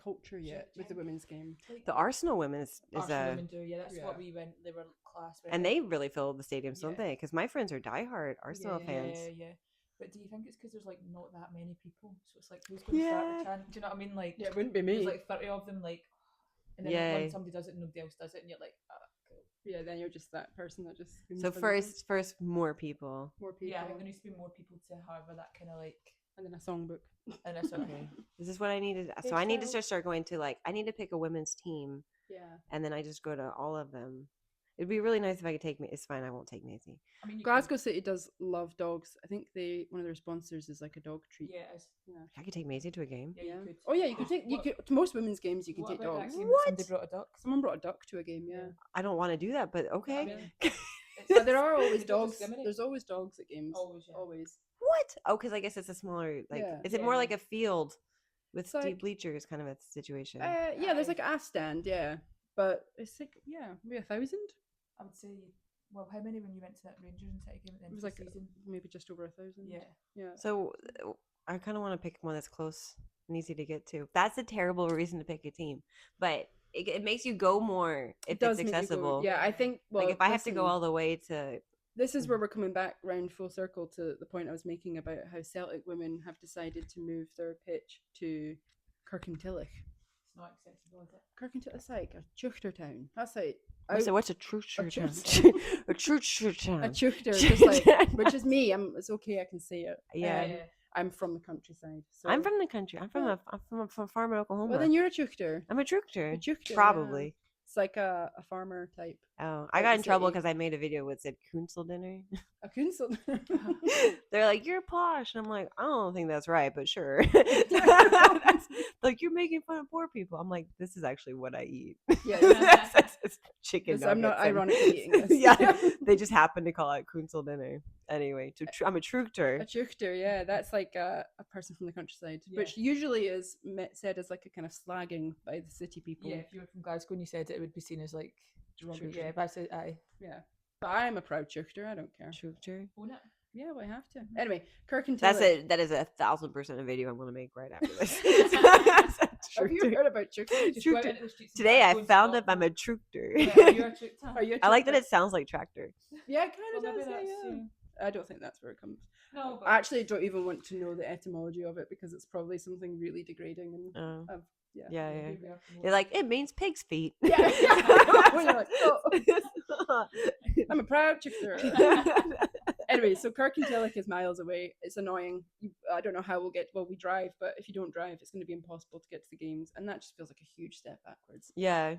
Speaker 2: culture yet with the women's game.
Speaker 1: The Arsenal women is
Speaker 3: women do, that's what we went. They were class,
Speaker 1: and they really fill the stadiums, don't they? Because my friends are diehard Arsenal fans.
Speaker 3: Yeah. But do you think it's because there's like not that many people? So it's like who's going to start the chant? Do you know what I mean? Like
Speaker 2: it wouldn't be me.
Speaker 3: There's like 30 of them, like, and then when somebody does it, nobody else does it, and you're like, cool.
Speaker 2: Yeah, then you're just that person that just.
Speaker 1: So first, more people.
Speaker 2: Yeah,
Speaker 3: I think there needs to be more people to however that kind of like.
Speaker 2: And then a songbook.
Speaker 3: And that's okay.
Speaker 1: Is this what I needed? So I need to start going to I need to pick a women's team.
Speaker 2: Yeah.
Speaker 1: And then I just go to all of them. It'd be really nice if I could take me. It's fine. I won't take Maisie.
Speaker 3: I mean,
Speaker 2: Glasgow City does love dogs. I think one of their sponsors is like a dog treat.
Speaker 3: Yeah, it is.
Speaker 1: I could take Maisie to a game.
Speaker 3: Yeah, you could.
Speaker 2: Oh yeah, you could take. To most women's games, you can take dogs.
Speaker 1: What?
Speaker 3: Somebody brought a duck.
Speaker 2: Someone brought a duck to a game. Yeah.
Speaker 1: I don't want to do that, but okay.
Speaker 2: But there are always dogs. There's always dogs at games. Always.
Speaker 1: What? Oh, because I guess it's a smaller. Is it more like a field with deep bleachers kind of a situation?
Speaker 2: Yeah, there's like an ass stand. Yeah, but it's like maybe 1,000.
Speaker 3: I would say. Well, how many when you went to that Rangers and City game at the end
Speaker 2: of
Speaker 3: the
Speaker 2: season?
Speaker 3: It was
Speaker 2: maybe just over 1,000. Yeah.
Speaker 1: So I kind of want to pick one that's close and easy to get to. That's a terrible reason to pick a team, but it makes you go more if it's accessible.
Speaker 2: Yeah, I think. Well,
Speaker 1: if I have to go all the way to.
Speaker 2: This is where we're coming back round full circle to the point I was making about how Celtic women have decided to move their pitch to Kirkintilloch.
Speaker 3: It's not accessible, is it?
Speaker 2: Kirkintilloch's like a Chuchter town. That's like.
Speaker 1: So what's a Chuchter town? A Chuchter town.
Speaker 2: A Chuchter, just like, which is me. It's okay. I can say it.
Speaker 1: Yeah.
Speaker 2: I'm from the countryside. So.
Speaker 1: I'm from the country. I'm from a farm in Oklahoma.
Speaker 2: Well, then you're a Chuchter.
Speaker 1: I'm a Chuchter.
Speaker 2: A Chuchter,
Speaker 1: probably.
Speaker 2: Yeah. It's like a farmer type.
Speaker 1: Oh, I got in trouble because I made a video that said Kunsel dinner.
Speaker 2: A Kunsel.
Speaker 1: They're like, you're posh. And I'm like, I don't think that's right, but sure. Like, you're making fun of poor people. I'm like, this is actually what I eat.
Speaker 2: Yeah.
Speaker 1: It's chicken nuggets.
Speaker 2: I'm not ironically eating this.
Speaker 1: Yeah. They just happen to call it Kunsel dinner. Anyway, I'm a Truchter.
Speaker 2: A Truchter, yeah. That's like a person from the countryside, which usually is said as like a kind of slagging by the city people.
Speaker 3: Yeah, if you were from Glasgow and you said it would be seen as like
Speaker 2: derogatory.
Speaker 3: Yeah, if I said aye.
Speaker 2: Yeah. But I am a proud Truchter. I don't care.
Speaker 1: Truchter.
Speaker 3: Own it.
Speaker 2: Yeah, well, I have to. Anyway, Kirkintilloch.
Speaker 1: That's it. That is 1,000% a video I'm going to make right after this.
Speaker 2: Have you heard about tractor?
Speaker 1: Today I found out I'm a tractor.
Speaker 3: Are you a tractor?
Speaker 1: I like that it sounds like tractor.
Speaker 2: Yeah, it kind of does. Yeah. I don't think that's where it comes.
Speaker 3: No,
Speaker 2: I actually don't even want to know the etymology of it because it's probably something really degrading. And
Speaker 1: yeah. You're like, it means pig's feet.
Speaker 2: Yeah. When you're like, oh, I'm a proud tractor. Anyway, so Kirkintilloch is miles away. It's annoying. I don't know how we drive, but if you don't drive, it's going to be impossible to get to the games, and that just feels like a huge step backwards.
Speaker 1: Yeah.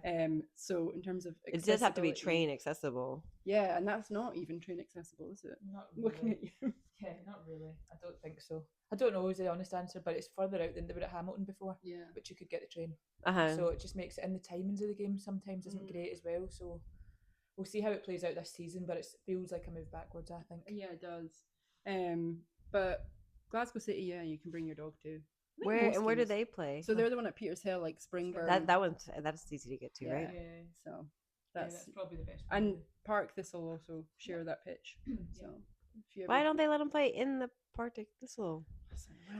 Speaker 2: So in terms of
Speaker 1: it does have to be train accessible.
Speaker 2: Yeah, and that's not even train accessible, is it?
Speaker 3: Not really.
Speaker 2: Looking at you.
Speaker 3: Yeah, not really. I don't think so. I don't know is the honest answer, but it's further out than they were at Hamilton before.
Speaker 2: Yeah.
Speaker 3: But you could get the train.
Speaker 1: So
Speaker 3: it just makes it, and the timings of the game sometimes isn't great as well. So we'll see how it plays out this season, but it feels like a move backwards, I think.
Speaker 2: Yeah, it does. But Glasgow City, yeah, you can bring your dog to.
Speaker 1: Where do they play?
Speaker 2: So they're the one at Peters Hill, like Springburn.
Speaker 1: That's easy to get to, right?
Speaker 2: Yeah. So that's
Speaker 3: probably the best.
Speaker 2: And Park Thistle also share that pitch. So
Speaker 1: why don't they let them play in the Partick Thistle?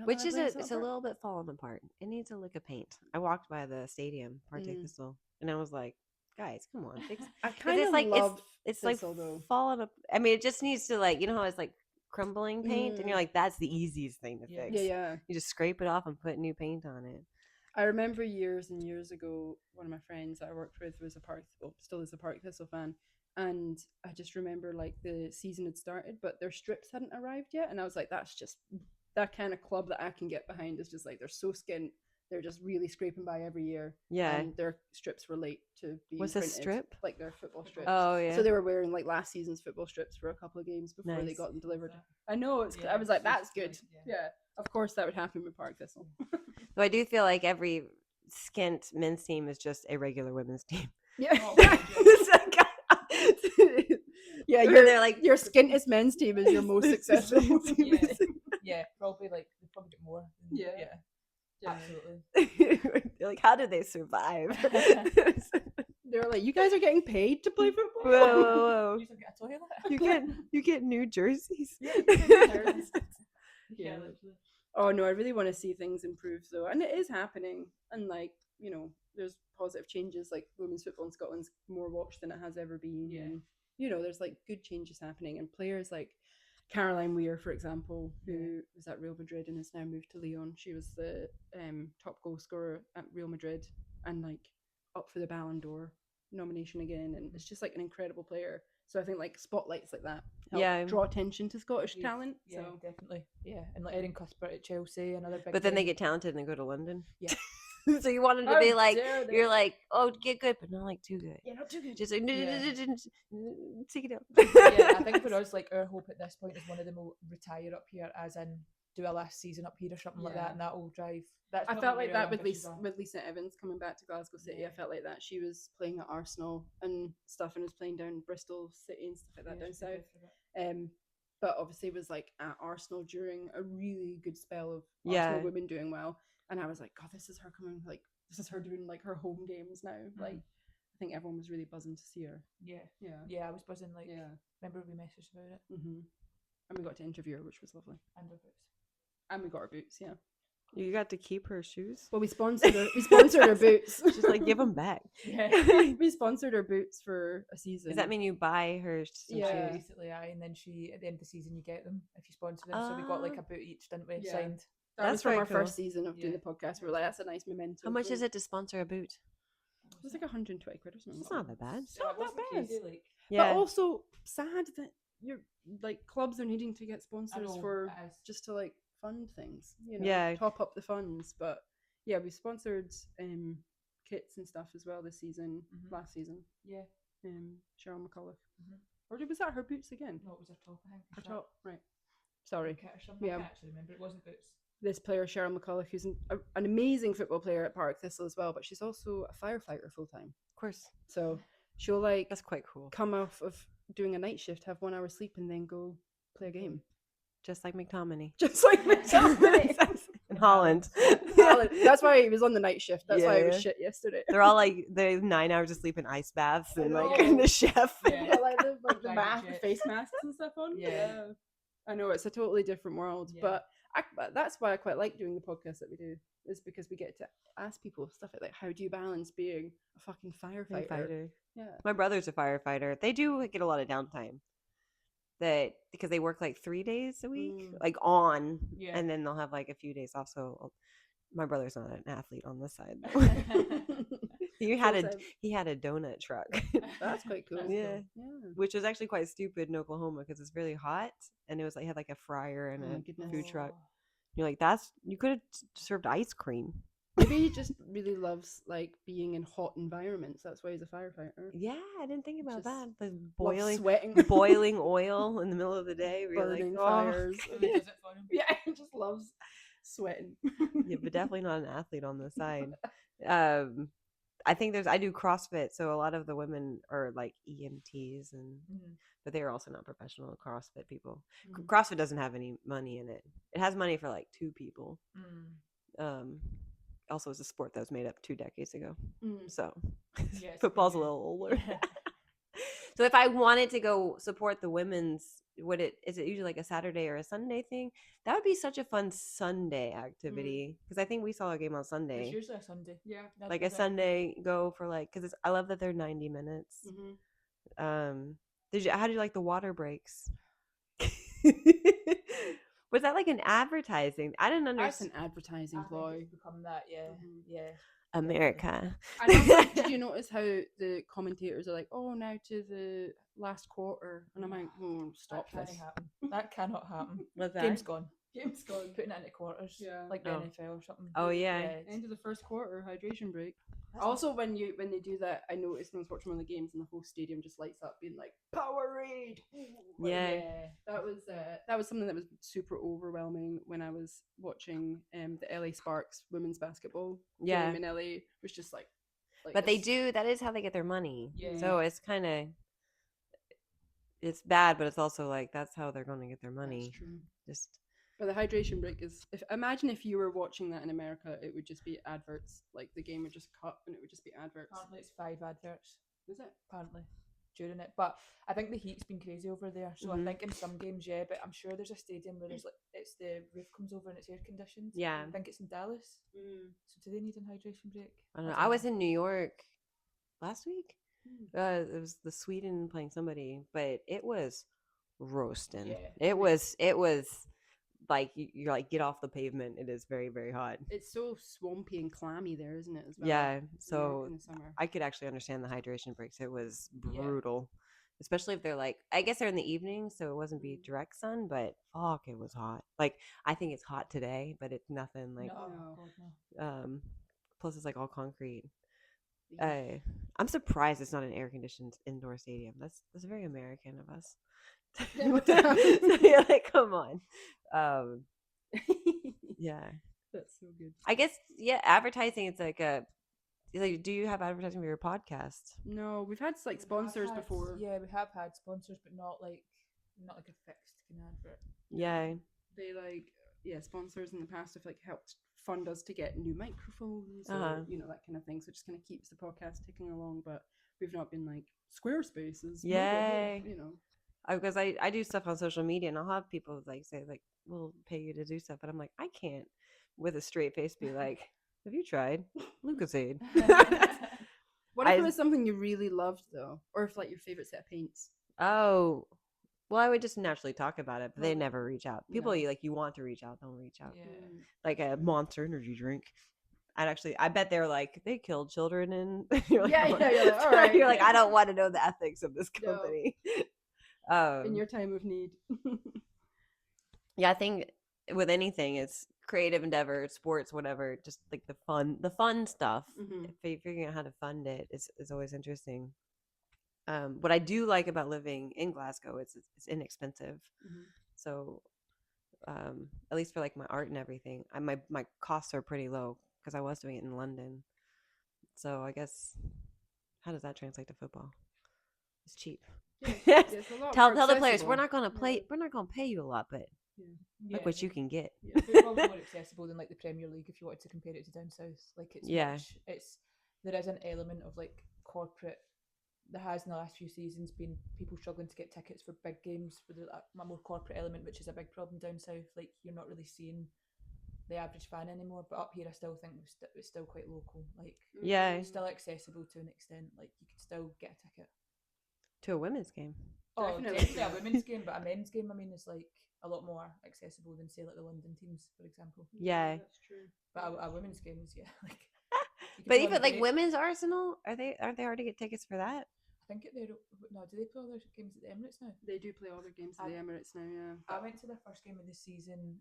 Speaker 1: Which is it's a little bit falling apart. It needs a lick of paint. I walked by the stadium, Partick Thistle, and I was like, guys, come on, fix.
Speaker 2: I kind of love
Speaker 1: it's
Speaker 2: Thistle,
Speaker 1: like
Speaker 2: though.
Speaker 1: falling up. I mean, it just needs to you know how it's like crumbling paint, and you're like, that's the easiest thing to fix.
Speaker 2: Yeah.
Speaker 1: You just scrape it off and put new paint on it.
Speaker 2: I remember years and years ago, one of my friends that I worked with was still is a Park Thistle fan. And I just remember the season had started, but their strips hadn't arrived yet. And I was like, that's just that kind of club that I can get behind. Is just they're so skint. They're just really scraping by every year.
Speaker 1: Yeah.
Speaker 2: And their strips were late to be
Speaker 1: What's
Speaker 2: printed.
Speaker 1: a strip?
Speaker 2: Like their football strips.
Speaker 1: Oh, yeah.
Speaker 2: So they were wearing last season's football strips for a couple of games before they got them delivered. I know. I was like, that's good. Yeah. Of course that would happen with Park Thistle.
Speaker 1: So I do feel like every skint men's team is just a regular women's team.
Speaker 2: Yeah.
Speaker 1: Yeah,
Speaker 2: they're your skintest men's team is your most successful team.
Speaker 3: Yeah, probably they probably get more. Yeah.
Speaker 1: Absolutely. They're like, how did they survive?
Speaker 2: They're like, you guys are getting paid to play football.
Speaker 1: Whoa.
Speaker 3: You don't get a toilet.
Speaker 1: You get new jerseys.
Speaker 3: Yeah, you get new jerseys.
Speaker 2: Yeah. Oh no, I really want to see things improve though, and it is happening. And there's positive changes. Like women's football in Scotland's more watched than it has ever been.
Speaker 3: Yeah.
Speaker 2: And, there's good changes happening, and players like Caroline Weir, for example, who was at Real Madrid and has now moved to Lyon. She was the top goal scorer at Real Madrid and up for the Ballon d'Or nomination again. And it's just an incredible player. So I think spotlights like that help draw attention to Scottish talent.
Speaker 3: Yeah,
Speaker 2: so.
Speaker 3: Definitely. Yeah, and Erin Cuthbert at Chelsea, another big.
Speaker 1: But then they get talented and they go to London.
Speaker 3: Yeah.
Speaker 1: So you want them to be you're like, oh, get good, but not too good.
Speaker 2: Yeah, not too good.
Speaker 1: Just take it out.
Speaker 3: Yeah, I think for us, our hope at this point is one of them will retire up here, as in do a last season up here or something like that, and that will drive.
Speaker 2: I felt like that with Lisa Evans coming back to Glasgow City. Yeah. I felt like that she was playing at Arsenal and stuff, and was playing down Bristol City and stuff like that down south. But obviously was at Arsenal during a really good spell of Arsenal women doing well. And I was like, God, this is her coming. This is her doing her home games now. I think everyone was really buzzing to see her.
Speaker 3: Yeah. I was buzzing. Remember we messaged about it.
Speaker 2: And we got to interview her, which was lovely.
Speaker 3: And her boots.
Speaker 2: And we got her boots. Yeah.
Speaker 1: You got to keep her shoes.
Speaker 2: Well, we sponsored her. We sponsored her boots.
Speaker 1: Just give them back.
Speaker 3: Yeah.
Speaker 2: We sponsored her boots for a season.
Speaker 1: Does that mean you buy her some shoes?
Speaker 3: Basically, and then at the end of the season you get them if you sponsor them. So we got a boot each, didn't we? Signed.
Speaker 2: That's from our first season of doing the podcast. We were like, that's a nice memento.
Speaker 1: How much is it to sponsor a boot?
Speaker 2: It was 120 quid or something.
Speaker 1: It's not that bad.
Speaker 2: It's not that bad.
Speaker 1: Yeah.
Speaker 2: But also sad that you're clubs are needing to get sponsors for just to fund things. Top up the funds. But yeah, we sponsored kits and stuff as well this season, last season.
Speaker 3: Yeah.
Speaker 2: Cheryl McCulloch. Or was that her boots again?
Speaker 3: No, it was her top, I think.
Speaker 2: Her top, right. Sorry.
Speaker 3: I can't actually remember. It wasn't boots.
Speaker 2: This player, Cheryl McCulloch, who's an amazing football player at Park Thistle as well, but she's also a firefighter full time.
Speaker 1: Of course.
Speaker 2: So she'll
Speaker 1: that's quite cool.
Speaker 2: Come off of doing a night shift, have 1 hour sleep, and then go play a game.
Speaker 1: Just like McTominay.
Speaker 2: In
Speaker 1: Holland.
Speaker 2: That's why he was on the night shift. That's why he was shit yesterday.
Speaker 1: They're all they have 9 hours of sleep in ice baths and the chef.
Speaker 2: Yeah, the face masks and stuff on.
Speaker 3: Yeah.
Speaker 2: I know it's a totally different world, but that's why I quite like doing the podcast that we do. Is because we get to ask people stuff like how do you balance being a fucking firefighter?
Speaker 1: Yeah, my brother's a firefighter. They do get a lot of downtime. Because they work like 3 days a week, like on, and then they'll have like a few days off. So my brother's not an athlete on this side. he had a donut truck.
Speaker 2: That's quite cool.
Speaker 1: Yeah, which was actually quite stupid in Oklahoma because it's really hot, and it was like had like a fryer and a food truck. You're like, you could have served ice cream.
Speaker 2: Maybe he just really loves like being in hot environments. That's why he's a firefighter.
Speaker 1: Yeah, I didn't think about that. The
Speaker 2: sweating,
Speaker 1: boiling oil in the middle of the day,
Speaker 2: burning fires. Yeah, he just loves sweating.
Speaker 1: Yeah, but definitely not an athlete on the side. I think I do CrossFit, so a lot of the women are like EMTs, but they are also not professional CrossFit people. CrossFit doesn't have any money in it. It has money for like 2 people. Also, it's a sport that was made up 2 decades ago. So football's a little older. So if I wanted to go support the women's, is it usually like a Saturday or a Sunday thing? That would be such a fun Sunday activity because I think we saw a game on Sunday.
Speaker 3: It's usually a Sunday. Yeah.
Speaker 1: Like a Sunday go for like, because I love that they're 90 minutes. How did you like the water breaks? Was that like an advertising? I didn't understand.
Speaker 2: That's an advertising ploy.
Speaker 3: It's become that, yeah.
Speaker 1: America.
Speaker 2: And also, did you notice how the commentators are like, "Oh, now to the last quarter," and I'm like, "Oh, stop this!
Speaker 3: That cannot happen.
Speaker 1: What's that?
Speaker 3: Game's gone. Putting it into quarters, like the NFL or something.
Speaker 1: Oh yeah.
Speaker 2: End of the first quarter, hydration break. Also, when they do that, I noticed when I was watching one of the games and the whole stadium just lights up, being like Powerade.
Speaker 1: Yeah.
Speaker 2: That was something that was super overwhelming when I was watching the LA Sparks women's basketball.
Speaker 1: Yeah.
Speaker 2: Game in LA was just like
Speaker 1: but they do. That is how they get their money.
Speaker 3: Yeah.
Speaker 1: So it's kind of, it's bad, but it's also like that's how they're going to get their money.
Speaker 2: That's true. But the hydration break is, imagine if you were watching that in America, it would just be adverts. Like the game would just cut and it would just be adverts.
Speaker 3: Apparently it's 5 adverts.
Speaker 2: Is it?
Speaker 3: Apparently. During it. But I think the heat's been crazy over there. So I think in some games, but I'm sure there's a stadium where there's like, it's the roof comes over and it's air conditioned.
Speaker 1: Yeah.
Speaker 3: I think it's in Dallas. So do they need an hydration break?
Speaker 1: I don't know. I was in New York last week. It was the Sweden playing somebody, but it was roasting. Yeah. It was like you're like, get off the pavement. It is very, very hot.
Speaker 2: It's so swampy and clammy there, isn't it? As well.
Speaker 1: Yeah. So I could actually understand the hydration breaks. It was brutal, especially if they're like, I guess they're in the evening, so it wasn't be direct sun, but fuck, it was hot. Like I think it's hot today, but it's nothing like. No. Plus, it's like all concrete. Yeah. I'm surprised it's not an air conditioned indoor stadium. That's very American of us. You're like, come on. Yeah,
Speaker 2: that's so good.
Speaker 1: I guess advertising. It's like do you have advertising for your podcast?
Speaker 2: No, we've had like sponsors before.
Speaker 3: Yeah, we have had sponsors, but not like a fixed kind of advert.
Speaker 1: Yeah,
Speaker 2: they sponsors in the past have like helped fund us to get new microphones or that kind of thing. So it just kind of keeps the podcast ticking along. But we've not been like Squarespaces.
Speaker 1: Yeah, because I do stuff on social media and I'll have people like say like, we'll pay you to do stuff, but I'm like, I can't with a straight face be like, have you tried Lucozade?
Speaker 2: What if it was something you really loved though, or if like your favorite set of paints?
Speaker 1: Oh, well, I would just naturally talk about it, but they never reach out. People you want to reach out, don't reach out.
Speaker 3: Yeah.
Speaker 1: Like a Monster energy drink. I bet they're like, they killed children and you're like,
Speaker 2: you're like, all right.
Speaker 1: You're like, I don't want to know the ethics of this company. No.
Speaker 2: In your time of need.
Speaker 1: Yeah, I think with anything, it's creative endeavor, sports, whatever, just like the fun stuff. Figuring out how to fund it is always interesting. What I do like about living in Glasgow, it's inexpensive. So at least for like my art and everything, my costs are pretty low because I was doing it in London. So I guess, how does that translate to football? It's cheap.
Speaker 2: Yeah,
Speaker 1: tell the players we're not gonna pay you a lot, but look what you can get.
Speaker 3: Football's more accessible than like the Premier League if you wanted to compare it to down south. Like it's there is an element of like corporate there has in the last few seasons been people struggling to get tickets for big games with a more corporate element, which is a big problem down south. Like, you're not really seeing the average fan anymore, but up here I still think it's still quite local. Like, still accessible to an extent. Like, you could still get a ticket
Speaker 1: to a women's game.
Speaker 3: Oh, definitely a women's game, but a men's game, I mean, is like a lot more accessible than, say, like the London teams, for example.
Speaker 1: Yeah,
Speaker 2: that's true.
Speaker 3: But a women's game is like.
Speaker 1: But even like women's Arsenal, aren't they hard to get tickets for that?
Speaker 3: I think do they play all their games at the Emirates now?
Speaker 2: They do play all their games at the Emirates now. Yeah.
Speaker 3: I went to their first game of the season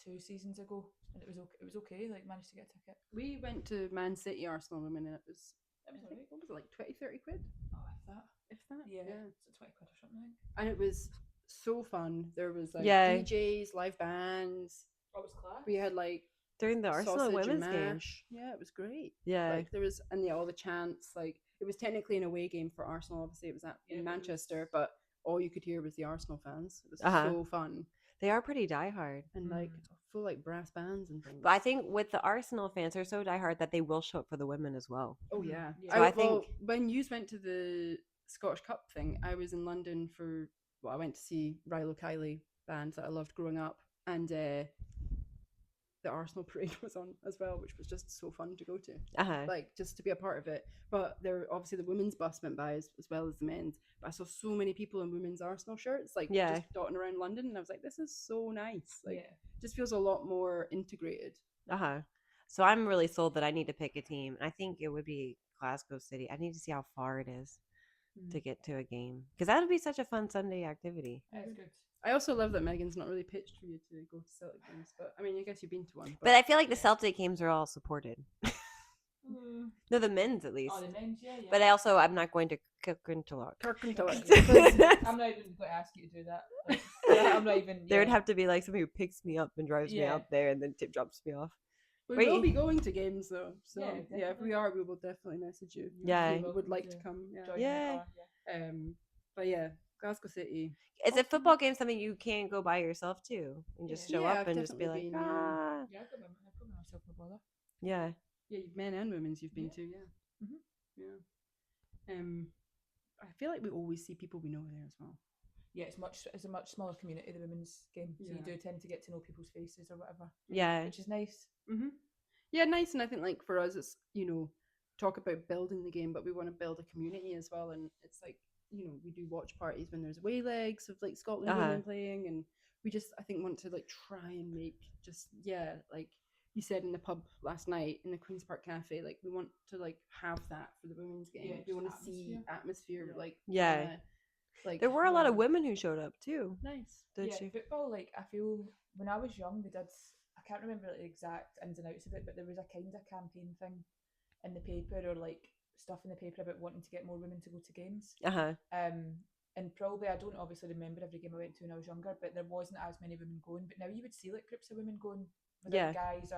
Speaker 3: 2 seasons ago, and it was okay. Like, managed to get a ticket.
Speaker 2: We went to Man City Arsenal women, and it was
Speaker 3: alright.
Speaker 2: What was it, like 20-30 quid?
Speaker 3: Oh, if that.
Speaker 2: Yeah.
Speaker 3: It's 20 quid or something. I think.
Speaker 2: And it was so fun. There was like DJs, live bands.
Speaker 3: Oh, it was class.
Speaker 2: We had like
Speaker 1: during the Arsenal women's game.
Speaker 2: Yeah, it was great.
Speaker 1: Yeah,
Speaker 2: like there was all the chants. Like, it was technically an away game for Arsenal. Obviously, it was in Manchester, but all you could hear was the Arsenal fans. It was so fun.
Speaker 1: They are pretty diehard,
Speaker 2: and like full like brass bands and things.
Speaker 1: But I think with the Arsenal fans, they're so diehard that they will show up for the women as well.
Speaker 2: Oh yeah.
Speaker 1: So I think
Speaker 2: when you went to the Scottish Cup thing, I was in London for I went to see Rilo Kiley bands that I loved growing up, and the Arsenal parade was on as well, which was just so fun to go to. Like, just to be a part of it. But there, obviously, the women's bus went by as well as the men's. But I saw so many people in women's Arsenal shirts, like just dotting around London, and I was like, this is so nice. Like, just feels a lot more integrated.
Speaker 1: So I'm really sold that I need to pick a team. I think it would be Glasgow City. I need to see how far it is to get to a game, because that would be such a fun Sunday activity.
Speaker 3: That's good.
Speaker 2: I also love that Megan's not really pitched for you to go to Celtic games, but I mean, I guess you've been to one.
Speaker 1: But I feel like the Celtic games are all supported. No, the men's at least.
Speaker 3: Oh, the men's, yeah.
Speaker 1: But I'm not going to Kirkintilloch.
Speaker 3: I'm not even going to ask you to do that. Like, I'm not even.
Speaker 1: There would have to be like somebody who picks me up and drives me out there, and then tip drops me off.
Speaker 2: We will be going to games though, so if we are, we will definitely message you. If you would like to come. But yeah, Glasgow City.
Speaker 1: Is a football game something you can go by yourself too, and just show up and just be like,
Speaker 3: Yeah, I've got myself in a bother.
Speaker 1: Yeah,
Speaker 2: men and women's you've been to, I feel like we always see people we know there as well.
Speaker 3: Yeah, it's a much smaller community, the women's game, so you do tend to get to know people's faces or whatever.
Speaker 1: Yeah,
Speaker 3: which is nice.
Speaker 2: Yeah, nice, and I think like for us, it's talk about building the game, but we want to build a community as well, and it's like. We do watch parties when there's away legs of like Scotland women playing, and we just I think want to like try and make like you said in the pub last night in the Queen's Park Cafe, like we want to like have that for the women's game. We want to see atmosphere like
Speaker 1: like there were a lot of women who showed up too.
Speaker 2: Nice.
Speaker 3: Football, like I feel when I was young they did, I can't remember the exact ins and outs of it, but there was a kind of campaign thing in the paper or like stuff in the paper about wanting to get more women to go to games. And probably I don't obviously remember every game I went to when I was younger, but there wasn't as many women going. But now you would see like groups of women going without guys,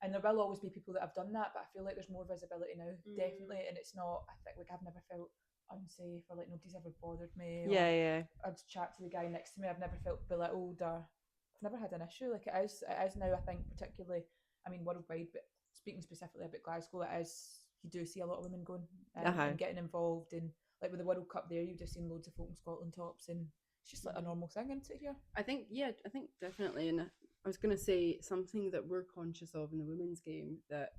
Speaker 3: and there will always be people that have done that. But I feel like there's more visibility now, definitely. And it's not. I think like I've never felt unsafe or like nobody's ever bothered me. I'd chat to the guy next to me. I've never felt belittled or I've never had an issue. Like it is now. I think particularly. I mean worldwide, but speaking specifically about Glasgow, it is. You do see a lot of women going and getting involved, and like with the World Cup there, you've just seen loads of folk in Scotland tops, and it's just like a normal thing, isn't it here?
Speaker 2: I think definitely, and I was going to say something that we're conscious of in the women's game that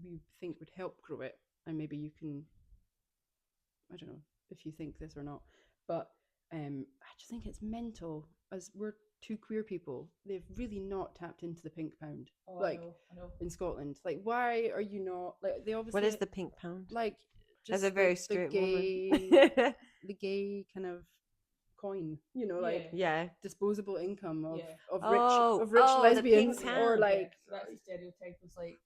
Speaker 2: we think would help grow it, and maybe you can, I don't know if you think this or not, but I just think it's mental as we're two queer people, they've really not tapped into the pink pound. I know. In Scotland. Like, why are you not like they obviously
Speaker 1: what is the pink pound?
Speaker 2: Like
Speaker 1: just as a very straight woman.
Speaker 2: The gay kind of coin, disposable income of rich lesbians or like
Speaker 3: that's the stereotype was like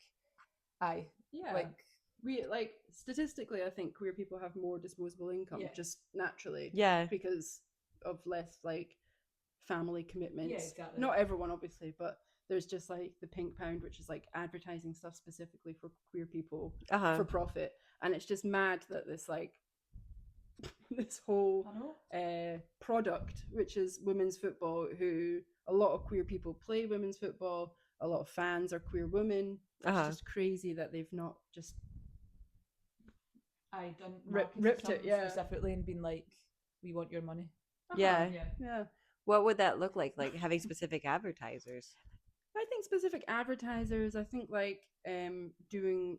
Speaker 3: like
Speaker 2: we like statistically I think queer people have more disposable income just naturally because of less like family commitments. Not everyone obviously, but there's just like the pink pound, which is like advertising stuff specifically for queer people for profit, and it's just mad that this like this whole product, which is women's football, who a lot of queer people play women's football, a lot of fans are queer women. It's just crazy that they've not just
Speaker 3: I done
Speaker 2: ripped it,
Speaker 3: specifically and been like, we want your money.
Speaker 1: Yeah.
Speaker 2: Yeah.
Speaker 1: What would that look like? Like having specific advertisers?
Speaker 2: I think specific advertisers. I think like doing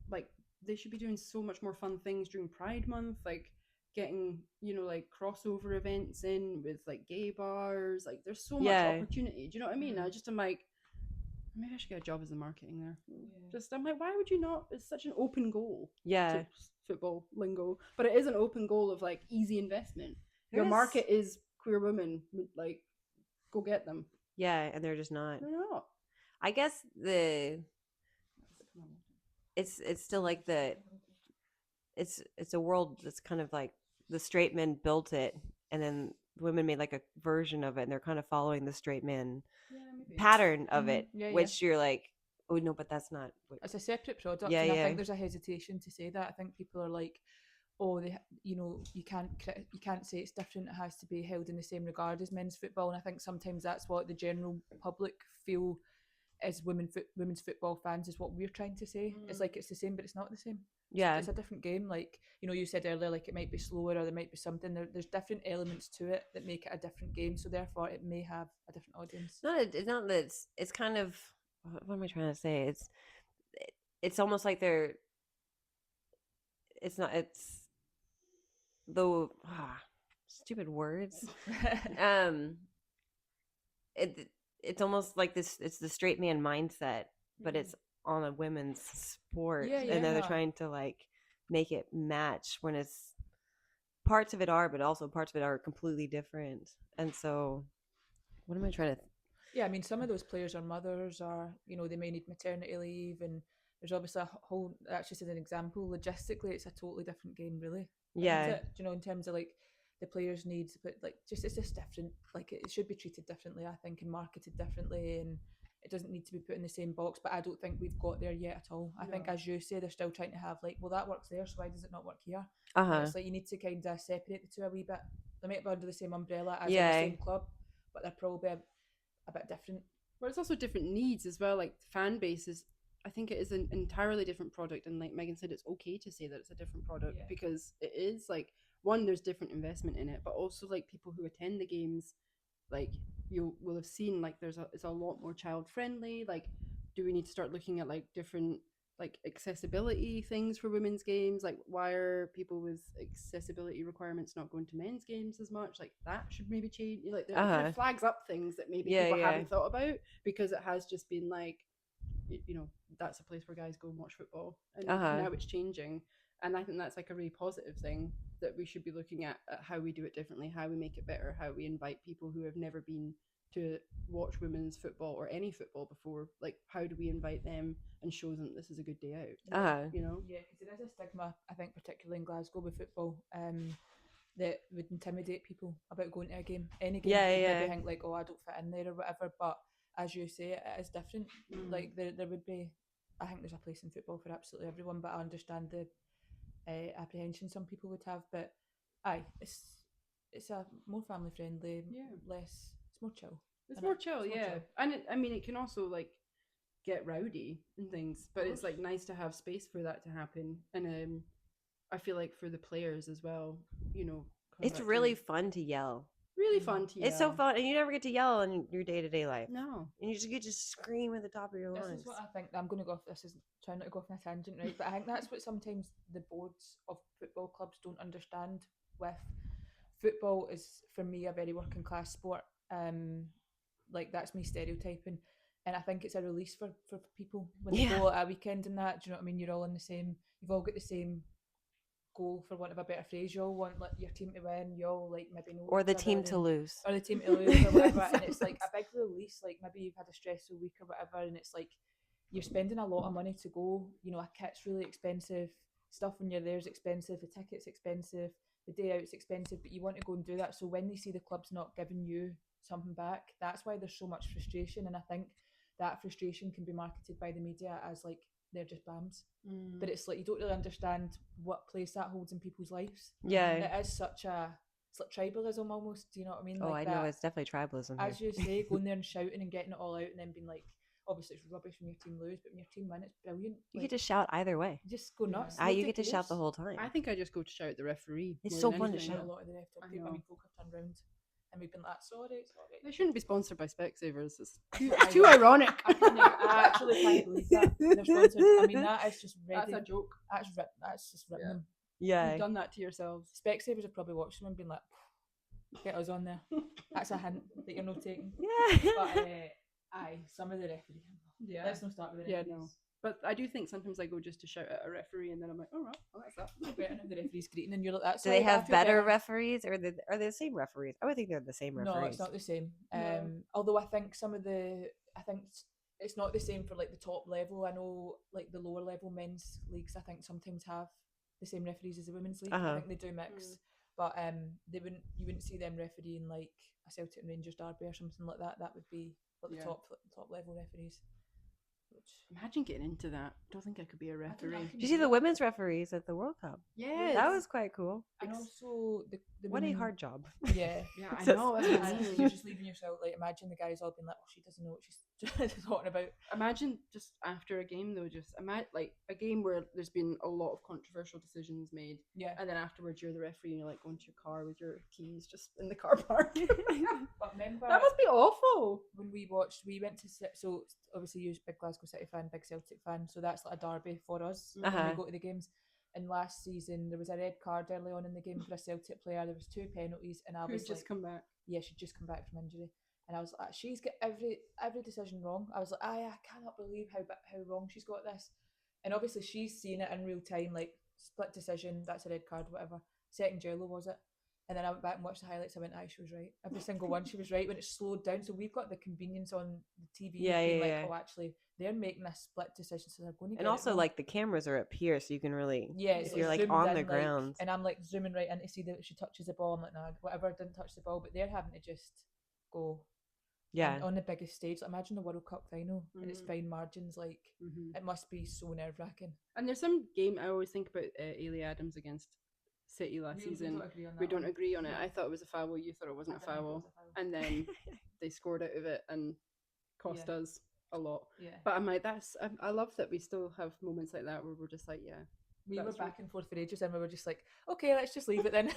Speaker 2: like they should be doing so much more fun things during Pride Month, like getting like crossover events in with like gay bars. Like there's so much opportunity. Do you know what I mean? I'm like, maybe I should get a job as a marketing there. Just I'm like, why would you not? It's such an open goal.
Speaker 1: Yeah.
Speaker 2: Football lingo, but it is an open goal of like easy investment. Your market is queer women. Like, go get them.
Speaker 1: Yeah, and they're just not.
Speaker 2: They're not.
Speaker 1: I guess it's still like it's a world that's kind of like the straight men built it, and then women made like a version of it, and they're kind of following the straight men pattern of it, which you're like, oh no, but that's not.
Speaker 3: It's a separate product, and I think there's a hesitation to say that. I think people are like, oh, you can't say it's different. It has to be held in the same regard as men's football, and I think sometimes that's what the general public feel as women's football fans is what we're trying to say. It's like it's the same, but it's not the same.
Speaker 1: Yeah,
Speaker 3: it's a different game. Like you said earlier, like it might be slower or there might be something. There's different elements to it that make it a different game. So therefore, it may have a different audience.
Speaker 1: It's not that it's kind of, what am I trying to say? It's almost like it's though stupid words. It's almost like this. It's the straight man mindset, but it's on a women's sport, and they're trying to like make it match when it's parts of it are, but also parts of it are completely different. And so, what am I trying to?
Speaker 3: Yeah, I mean, some of those players are mothers, or they may need maternity leave, and there's obviously a whole. That's just as an example. Logistically, it's a totally different game, really.
Speaker 1: Yeah,
Speaker 3: in terms of like the players' needs, but like it's just different. Like it should be treated differently, I think, and marketed differently, and it doesn't need to be put in the same box. But I don't think we've got there yet at all. I think, as you say, they're still trying to have like, well, that works there, so why does it not work here? It's like you need to kind of separate the two a wee bit. They might be under the same umbrella as in the same club, but they're probably a bit different.
Speaker 2: Well, it's also different needs as well. Like fan bases, I think it is an entirely different product, and like Megan said, it's okay to say that it's a different product because it is like, one, there's different investment in it, but also like people who attend the games, like you will have seen, like it's a lot more child friendly. Like, do we need to start looking at like different like accessibility things for women's games? Like, why are people with accessibility requirements not going to men's games as much? Like, that should maybe change. Like, it kind of flags up things that maybe people haven't thought about, because it has just been like, that's a place where guys go and watch football, and now it's changing. And I think that's like a really positive thing, that we should be looking at how we do it differently, how we make it better, how we invite people who have never been to watch women's football or any football before. Like, how do we invite them and show them this is a good day out?
Speaker 3: Yeah, because there is a stigma, I think, particularly in Glasgow with football, that would intimidate people about going to a game. Any game, maybe think like, oh, I don't fit in there or whatever. But as you say, it is different. Like there would be, I think there's a place in football for absolutely everyone, but I understand the apprehension some people would have. But it's a more family friendly, less. It's more chill.
Speaker 2: It's more chill. And I mean, it can also like get rowdy and things, but it's like nice to have space for that to happen. And I feel like for the players as well,
Speaker 1: it's really fun to yell.
Speaker 2: Really fun to yell.
Speaker 1: It's so fun, and you never get to yell in your day-to-day life.
Speaker 2: No,
Speaker 1: and you just get to scream at the top of your lungs.
Speaker 3: This is what I think. I'm going to go off. This is trying not to go off on a tangent, right? But I think that's what sometimes the boards of football clubs don't understand. With football is, for me, a very working class sport. Like, that's me stereotyping, and I think it's a release for people when they go at a weekend and that. Do you know what I mean? You're all in the same. You've all got the same goal, for want of a better phrase. You all want like your team to win. You all like maybe know,
Speaker 1: or the team to lose,
Speaker 3: or whatever. And it's like a big release. Like, maybe you've had a stressful week or whatever, and it's like you're spending a lot of money to go. A kit's really expensive. Stuff when you're there is expensive. The ticket's expensive. The day out's expensive. But you want to go and do that. So when they see the club's not giving you something back, that's why there's so much frustration. And I think that frustration can be marketed by the media as like they're just bams, but it's like you don't really understand what place that holds in people's lives. It is such it's like tribalism almost. Do you know what I mean?
Speaker 1: Oh, like I know, it's definitely tribalism
Speaker 3: as you say, going there and shouting and getting it all out, and then being like, obviously it's rubbish when your team lose, but when your team win, it's brilliant.
Speaker 1: You get to shout either way.
Speaker 3: You just go nuts.
Speaker 1: You get to shout the whole time.
Speaker 2: I think I just go to shout the referee.
Speaker 1: It's so fun to shout.
Speaker 3: A lot of the referee. I mean, folk have turned round and we've been like, sorry.
Speaker 2: They shouldn't be sponsored by Specsavers. It's too ironic.
Speaker 3: I actually can't believe that they're sponsored. I mean, that is just ready.
Speaker 2: That's a joke.
Speaker 3: That's just ripping them.
Speaker 2: Yeah, you've done that to yourselves.
Speaker 3: Specsavers have probably watched them and been like, get us on there. That's a hint that you're not taking.
Speaker 1: Yeah.
Speaker 3: But some of the referees. Yeah. Let's not start with the referees.
Speaker 2: Yeah, no. But I do think sometimes I go just to shout at a referee, and then I'm like, all right, well, that's that.
Speaker 3: Better if the referee's greeting, and you're like, that's.
Speaker 1: Do they have better referees, or are they the same referees? I would think they're the same referees.
Speaker 3: No, it's not the same. Although I think it's not the same for like the top level. I know like the lower level men's leagues, I think sometimes have the same referees as the women's league. I think they do mix, but you wouldn't see them refereeing like a Celtic and Rangers derby or something like that. That would be like the top level referees.
Speaker 2: Imagine getting into that. I don't think I could be a referee.
Speaker 1: Did you see the women's referees at the World Cup?
Speaker 2: Yeah,
Speaker 1: that was quite cool.
Speaker 3: And also the
Speaker 1: what a hard job.
Speaker 3: Yeah,
Speaker 2: I know.
Speaker 3: You're just leaving yourself. Like, imagine the guys all being like, "Oh, she doesn't know what she's talking about."
Speaker 2: Imagine just after a game though, just imagine like a game where there's been a lot of controversial decisions made.
Speaker 3: Yeah,
Speaker 2: and then afterwards you're the referee and you're like going to your car with your keys just in the car park.
Speaker 3: But remember,
Speaker 2: that must be awful.
Speaker 3: When we went to so obviously you're a big Glasgow City fan, big Celtic fan, so that's like a derby for us when we go to the games. And last season there was a red card early on in the game for a Celtic player. There was 2 penalties, and I was
Speaker 2: just come back.
Speaker 3: Yeah, she'd just come back from injury, and I was like, she's got every decision wrong. I was like, I cannot believe how wrong she's got this. And obviously she's seen it in real time, like split decision, that's a red card, whatever. Second yellow was it? And then I went back and watched the highlights. I went, she was right. Every single one, she was right when it slowed down. So we've got the convenience on the TV. Oh, actually, they're making a split decision, so they're going to.
Speaker 1: And also, like the cameras are up here, so you can really. You're like on the ground.
Speaker 3: And I'm like zooming right in to see that she touches the ball. I'm like, nah, whatever, didn't touch the ball. But they're having to just go. Yeah. On the biggest stage, like, imagine the World Cup final and it's fine margins. Like it must be so nerve wracking.
Speaker 2: And there's some game I always think about Ailey Adams against City last season. We don't agree on it. I thought it was a foul. You thought it wasn't a foul. And then they scored out of it and cost us a lot. Yeah. But I'm like, I love that we still have moments like that where we're just like,
Speaker 3: we were back and forth for ages, and we were just like, okay, let's just leave it then.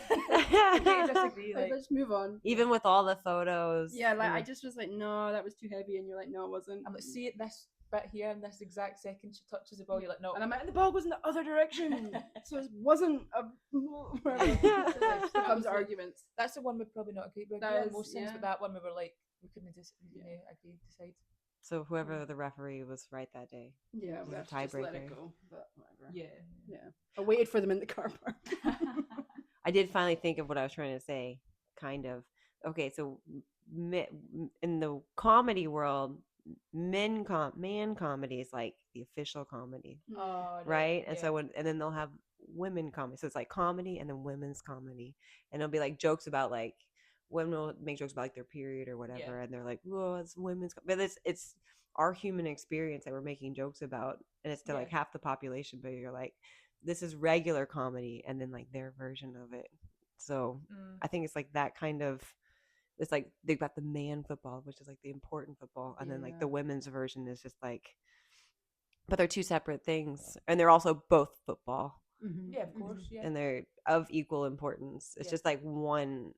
Speaker 2: Disagree, let's move on.
Speaker 1: Even with all the photos.
Speaker 2: Yeah, like I just was like, no, that was too heavy, and you're like, no, it wasn't.
Speaker 3: I'm like, see it this bit here in this exact second she touches the ball, you're like, no.
Speaker 2: And I'm like, the ball was in the other direction, so it wasn't a. Becomes arguments.
Speaker 3: That's the one we probably not agree with. Most things, but that one we were like, we couldn't decide.
Speaker 1: So whoever the referee was right that day.
Speaker 2: Yeah, we have to just let it go. But whatever. Yeah. I waited for them in the car park.
Speaker 1: I did finally think of what I was trying to say. Kind of. Okay, so in the comedy world, man comedy is like the official comedy, right? And so and then they'll have women comedy. So it's like comedy and then women's comedy, and it'll be like jokes about like. Women will make jokes about like their period or whatever, and they're like, "Whoa, it's women's." But it's our human experience that we're making jokes about, and it's to like half the population. But you're like, this is regular comedy, and then like their version of it. So I think it's like that kind of. It's like they've got the man football, which is like the important football, and then like the women's version is just like. But they're two separate things, and they're also both football.
Speaker 3: Mm-hmm. Yeah, of course. Yeah.
Speaker 1: And they're of equal importance. It's just like one.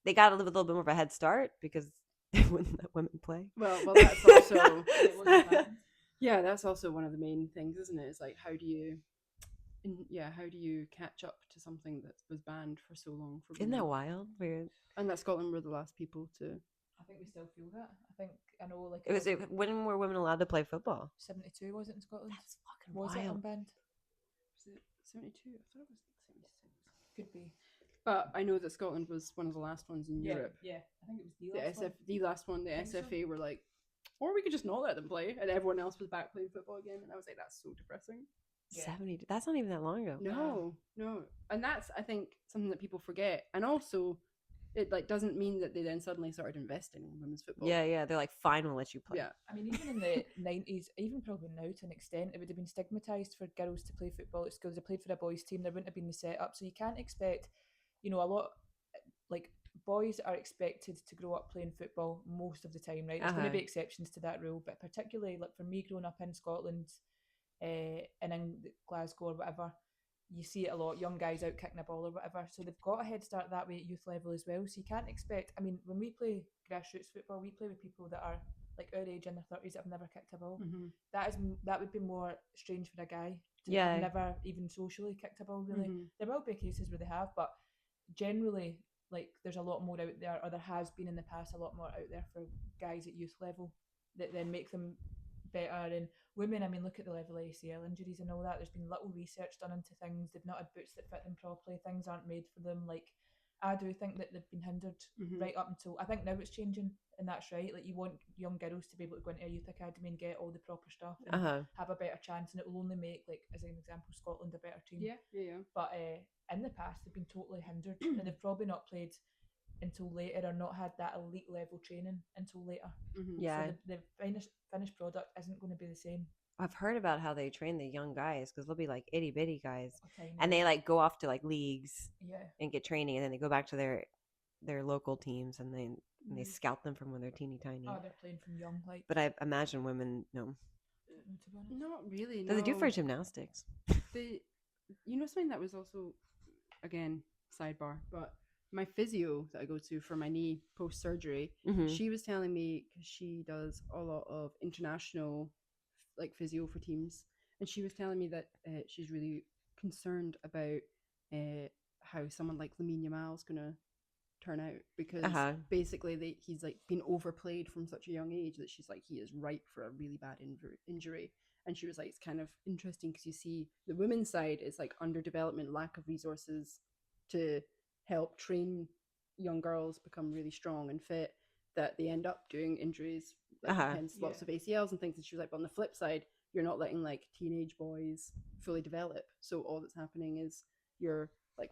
Speaker 1: They got a little bit more of a head start because they wouldn't let women play.
Speaker 2: Well, that's also that's also one of the main things, isn't it? It's like how do you catch up to something that was banned for so long?
Speaker 1: Isn't that wild? Weird.
Speaker 2: And that Scotland were the last people to.
Speaker 3: I think we still feel that. I know like
Speaker 1: when were women allowed to play football?
Speaker 3: 72 was it in Scotland?
Speaker 1: That's fucking wild.
Speaker 3: Was it unbanned?
Speaker 2: Was it 72? I thought it was 76.
Speaker 3: Could be.
Speaker 2: But I know that Scotland was one of the last ones in Europe.
Speaker 3: Yeah, I think it was
Speaker 2: the last one. The SFA were like, or we could just not let them play, and everyone else was back playing football again. And I was like, that's so depressing.
Speaker 1: 70. That's not even that long ago.
Speaker 2: No, and that's I think something that people forget. And also, it like doesn't mean that they then suddenly started investing in women's football.
Speaker 1: Yeah, they're like, fine, we'll let you play.
Speaker 2: Yeah,
Speaker 3: I mean, even in the 90s, even probably now to an extent, it would have been stigmatized for girls to play football at schools. They played for a boys' team. There wouldn't have been the setup, so you can't expect. A lot like boys are expected to grow up playing football most of the time, right? There's going to be exceptions to that rule, but particularly like for me growing up in Scotland and in Glasgow or whatever, you see it a lot, young guys out kicking a ball or whatever. So they've got a head start that way at youth level as well. So you can't expect, I mean, when we play grassroots football, we play with people that are like our age in their 30s that have never kicked a ball. That would be more strange for a guy to have never even socially kicked a ball, really. There will be cases where they have, but generally, like, there's a lot more out there, or there has been in the past a lot more out there for guys at youth level that then make them better. And women, I mean, look at the level of ACL injuries and all that. There's been little research done into things. They've not had boots that fit them properly. Things aren't made for them. Like, I do think that they've been hindered right up until, I think now it's changing, and that's right. Like, you want young girls to be able to go into a youth academy and get all the proper stuff and have a better chance, and it will only make, like, as an example, Scotland a better team. But in the past, they've been totally hindered, and they've probably not played until later, or not had that elite level training until later. So the finished product isn't going to be the same.
Speaker 1: I've heard about how they train the young guys, because they'll be like itty bitty guys, and they like go off to like leagues and get training, and then they go back to their local teams, and they scout them from when they're teeny tiny.
Speaker 3: Oh, they're playing from young, like.
Speaker 1: But I imagine women, no.
Speaker 2: Not really.
Speaker 1: No. They do for gymnastics.
Speaker 2: You know, something that was also, again, sidebar, but my physio that I go to for my knee post surgery, she was telling me, because she does a lot of international like physio for teams, and she was telling me that she's really concerned about how someone like Lamine Yamal is gonna turn out, because basically he's like been overplayed from such a young age that she's like, he is ripe for a really bad injury. And she was like, it's kind of interesting because you see the women's side is like underdevelopment, lack of resources to help train young girls become really strong and fit, that they end up doing injuries, like hence lots of ACLs and things. And she was like, but on the flip side, you're not letting like teenage boys fully develop. So all that's happening is you're like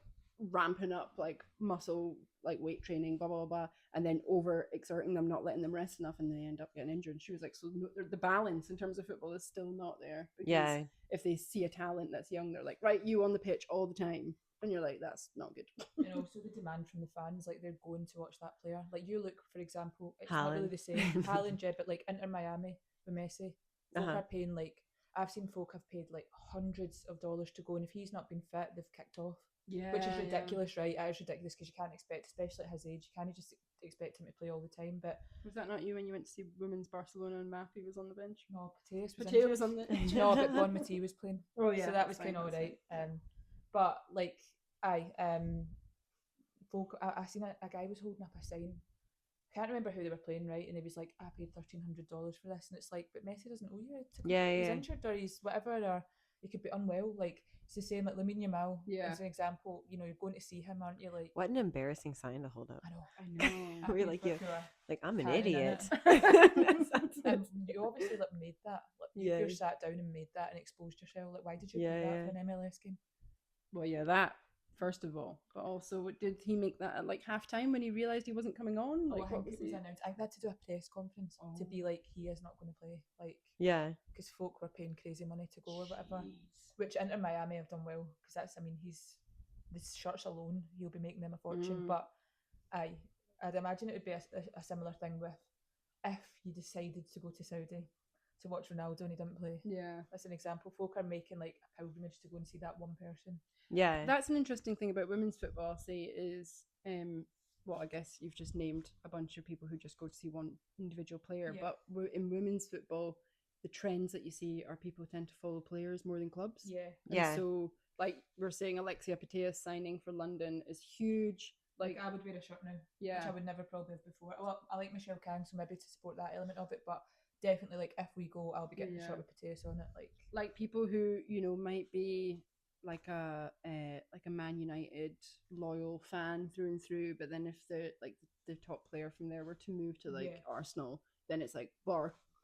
Speaker 2: ramping up like muscle, like weight training, blah, blah, blah, and then over exerting them, not letting them rest enough, and they end up getting injured. And she was like, so the balance in terms of football is still not there, because if they see a talent that's young, they're like, right, you on the pitch all the time. And you're like, that's not good.
Speaker 3: And also the demand from the fans, like they're going to watch that player. Like you look, for example, it's not really the same. Haaland, but like Inter Miami with Messi, folk are paying like, I've seen folk have paid like hundreds of dollars to go, and if he's not been fit, they've kicked off. Which is ridiculous, right? It is ridiculous, because you can't expect, especially at his age, you can't just expect him to play all the time. But
Speaker 2: was that not you when you went to see women's Barcelona and Mappy was on the bench?
Speaker 3: No, Patea was on the no, but Bon Mati was playing.
Speaker 2: Oh yeah,
Speaker 3: so that was kind of alright. But like folk, I seen a guy was holding up a sign. I can't remember who they were playing, right? And he was like, I paid $1,300 for this, and it's like, but Messi doesn't owe you. He's injured, or he's whatever, or he could be unwell. Like, it's the same, like Lamine Yamal as an example. You know, you're going to see him, aren't you? Like,
Speaker 1: what an embarrassing sign to hold up.
Speaker 2: I know.
Speaker 1: We're like, like, I'm an idiot.
Speaker 3: And you obviously like made that. Like, you sat down and made that and exposed yourself. Like, why did you do that for an MLS game?
Speaker 2: Well, that first of all, but also, did he make that at like halftime when he realised he wasn't coming on? Like,
Speaker 3: what was announced? I had to do a press conference to be like, he is not going to play. Like, because folk were paying crazy money to go or whatever. Which Inter Miami have done well, because that's, I mean, the shirts alone, he'll be making them a fortune. But I'd imagine it would be a similar thing with if you decided to go to Saudi to watch Ronaldo and he didn't play. That's an example. Folk are making like a pilgrimage to go and see that one person.
Speaker 2: That's an interesting thing about women's football, I'll say, is well, I guess you've just named a bunch of people who just go to see one individual player, but in women's football, the trends that you see are people tend to follow players more than clubs. And so, like we're saying, Alexia Putellas signing for London is huge.
Speaker 3: Like, I would wear a shirt now, which I would never probably have before. Well, I like Michelle Kang, so maybe to support that element of it, but definitely, like, if we go, I'll be getting a shirt with Putellas on it.
Speaker 2: Like people who, you know, might be like a Man United loyal fan through and through, but then if the top player from there were to move to like Arsenal, then it's like,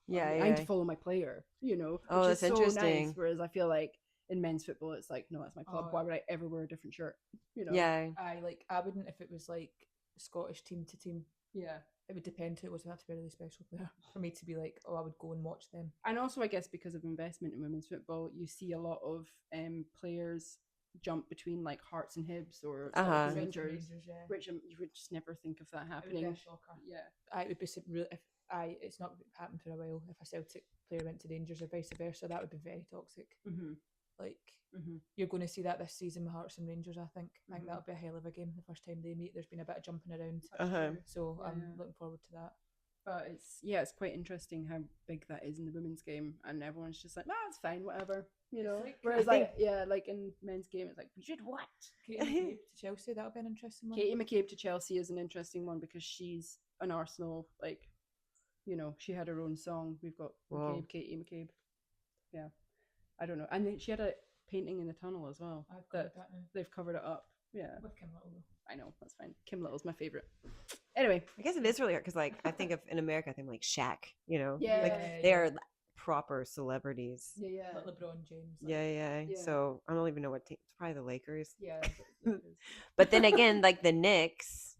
Speaker 2: I need to follow my player, you know.
Speaker 1: Oh, that's interesting.
Speaker 2: Nice. Whereas I feel like in men's football, it's like, no, that's my club. Why would I ever wear a different shirt? You know.
Speaker 3: I wouldn't if it was like Scottish team to team. It would depend who it was. It would have to be a really special player for me to be like, I would go and watch them.
Speaker 2: And also, I guess because of investment in women's football, you see a lot of players jump between like Hearts and Hibs or Rangers, which you would just never think of that happening.
Speaker 3: It would be a shocker. Yeah, it would be real if it's not happened for a while. If a Celtic player went to Rangers or vice versa, that would be very toxic. Like you're going to see that this season with Hearts and Rangers. I think that'll be a hell of a game the first time they meet. There's been a bit of jumping around, so I'm looking forward to that.
Speaker 2: But it's quite interesting how big that is in the women's game, and everyone's just like, it's fine, whatever, you know. Whereas like in men's game, it's like, we should what?
Speaker 3: Katie McCabe to Chelsea, that'll be an interesting one.
Speaker 2: Katie McCabe to Chelsea is an interesting one because she's an Arsenal, like, you know, she had her own song. We've got McCabe, Katie McCabe. Yeah, I don't know, and then she had a painting in the tunnel as well. They've covered it up. Yeah,
Speaker 3: with Kim Little.
Speaker 2: I know, that's fine. Kim Little's my favorite. Anyway,
Speaker 1: I guess it is really hard because, like, I think of in America, I think like Shaq, you know,
Speaker 2: they
Speaker 1: are proper celebrities.
Speaker 2: Yeah.
Speaker 3: Like LeBron James.
Speaker 1: Yeah. So I don't even know what team. It's probably the Lakers.
Speaker 2: Yeah.
Speaker 1: But then again, like the Knicks,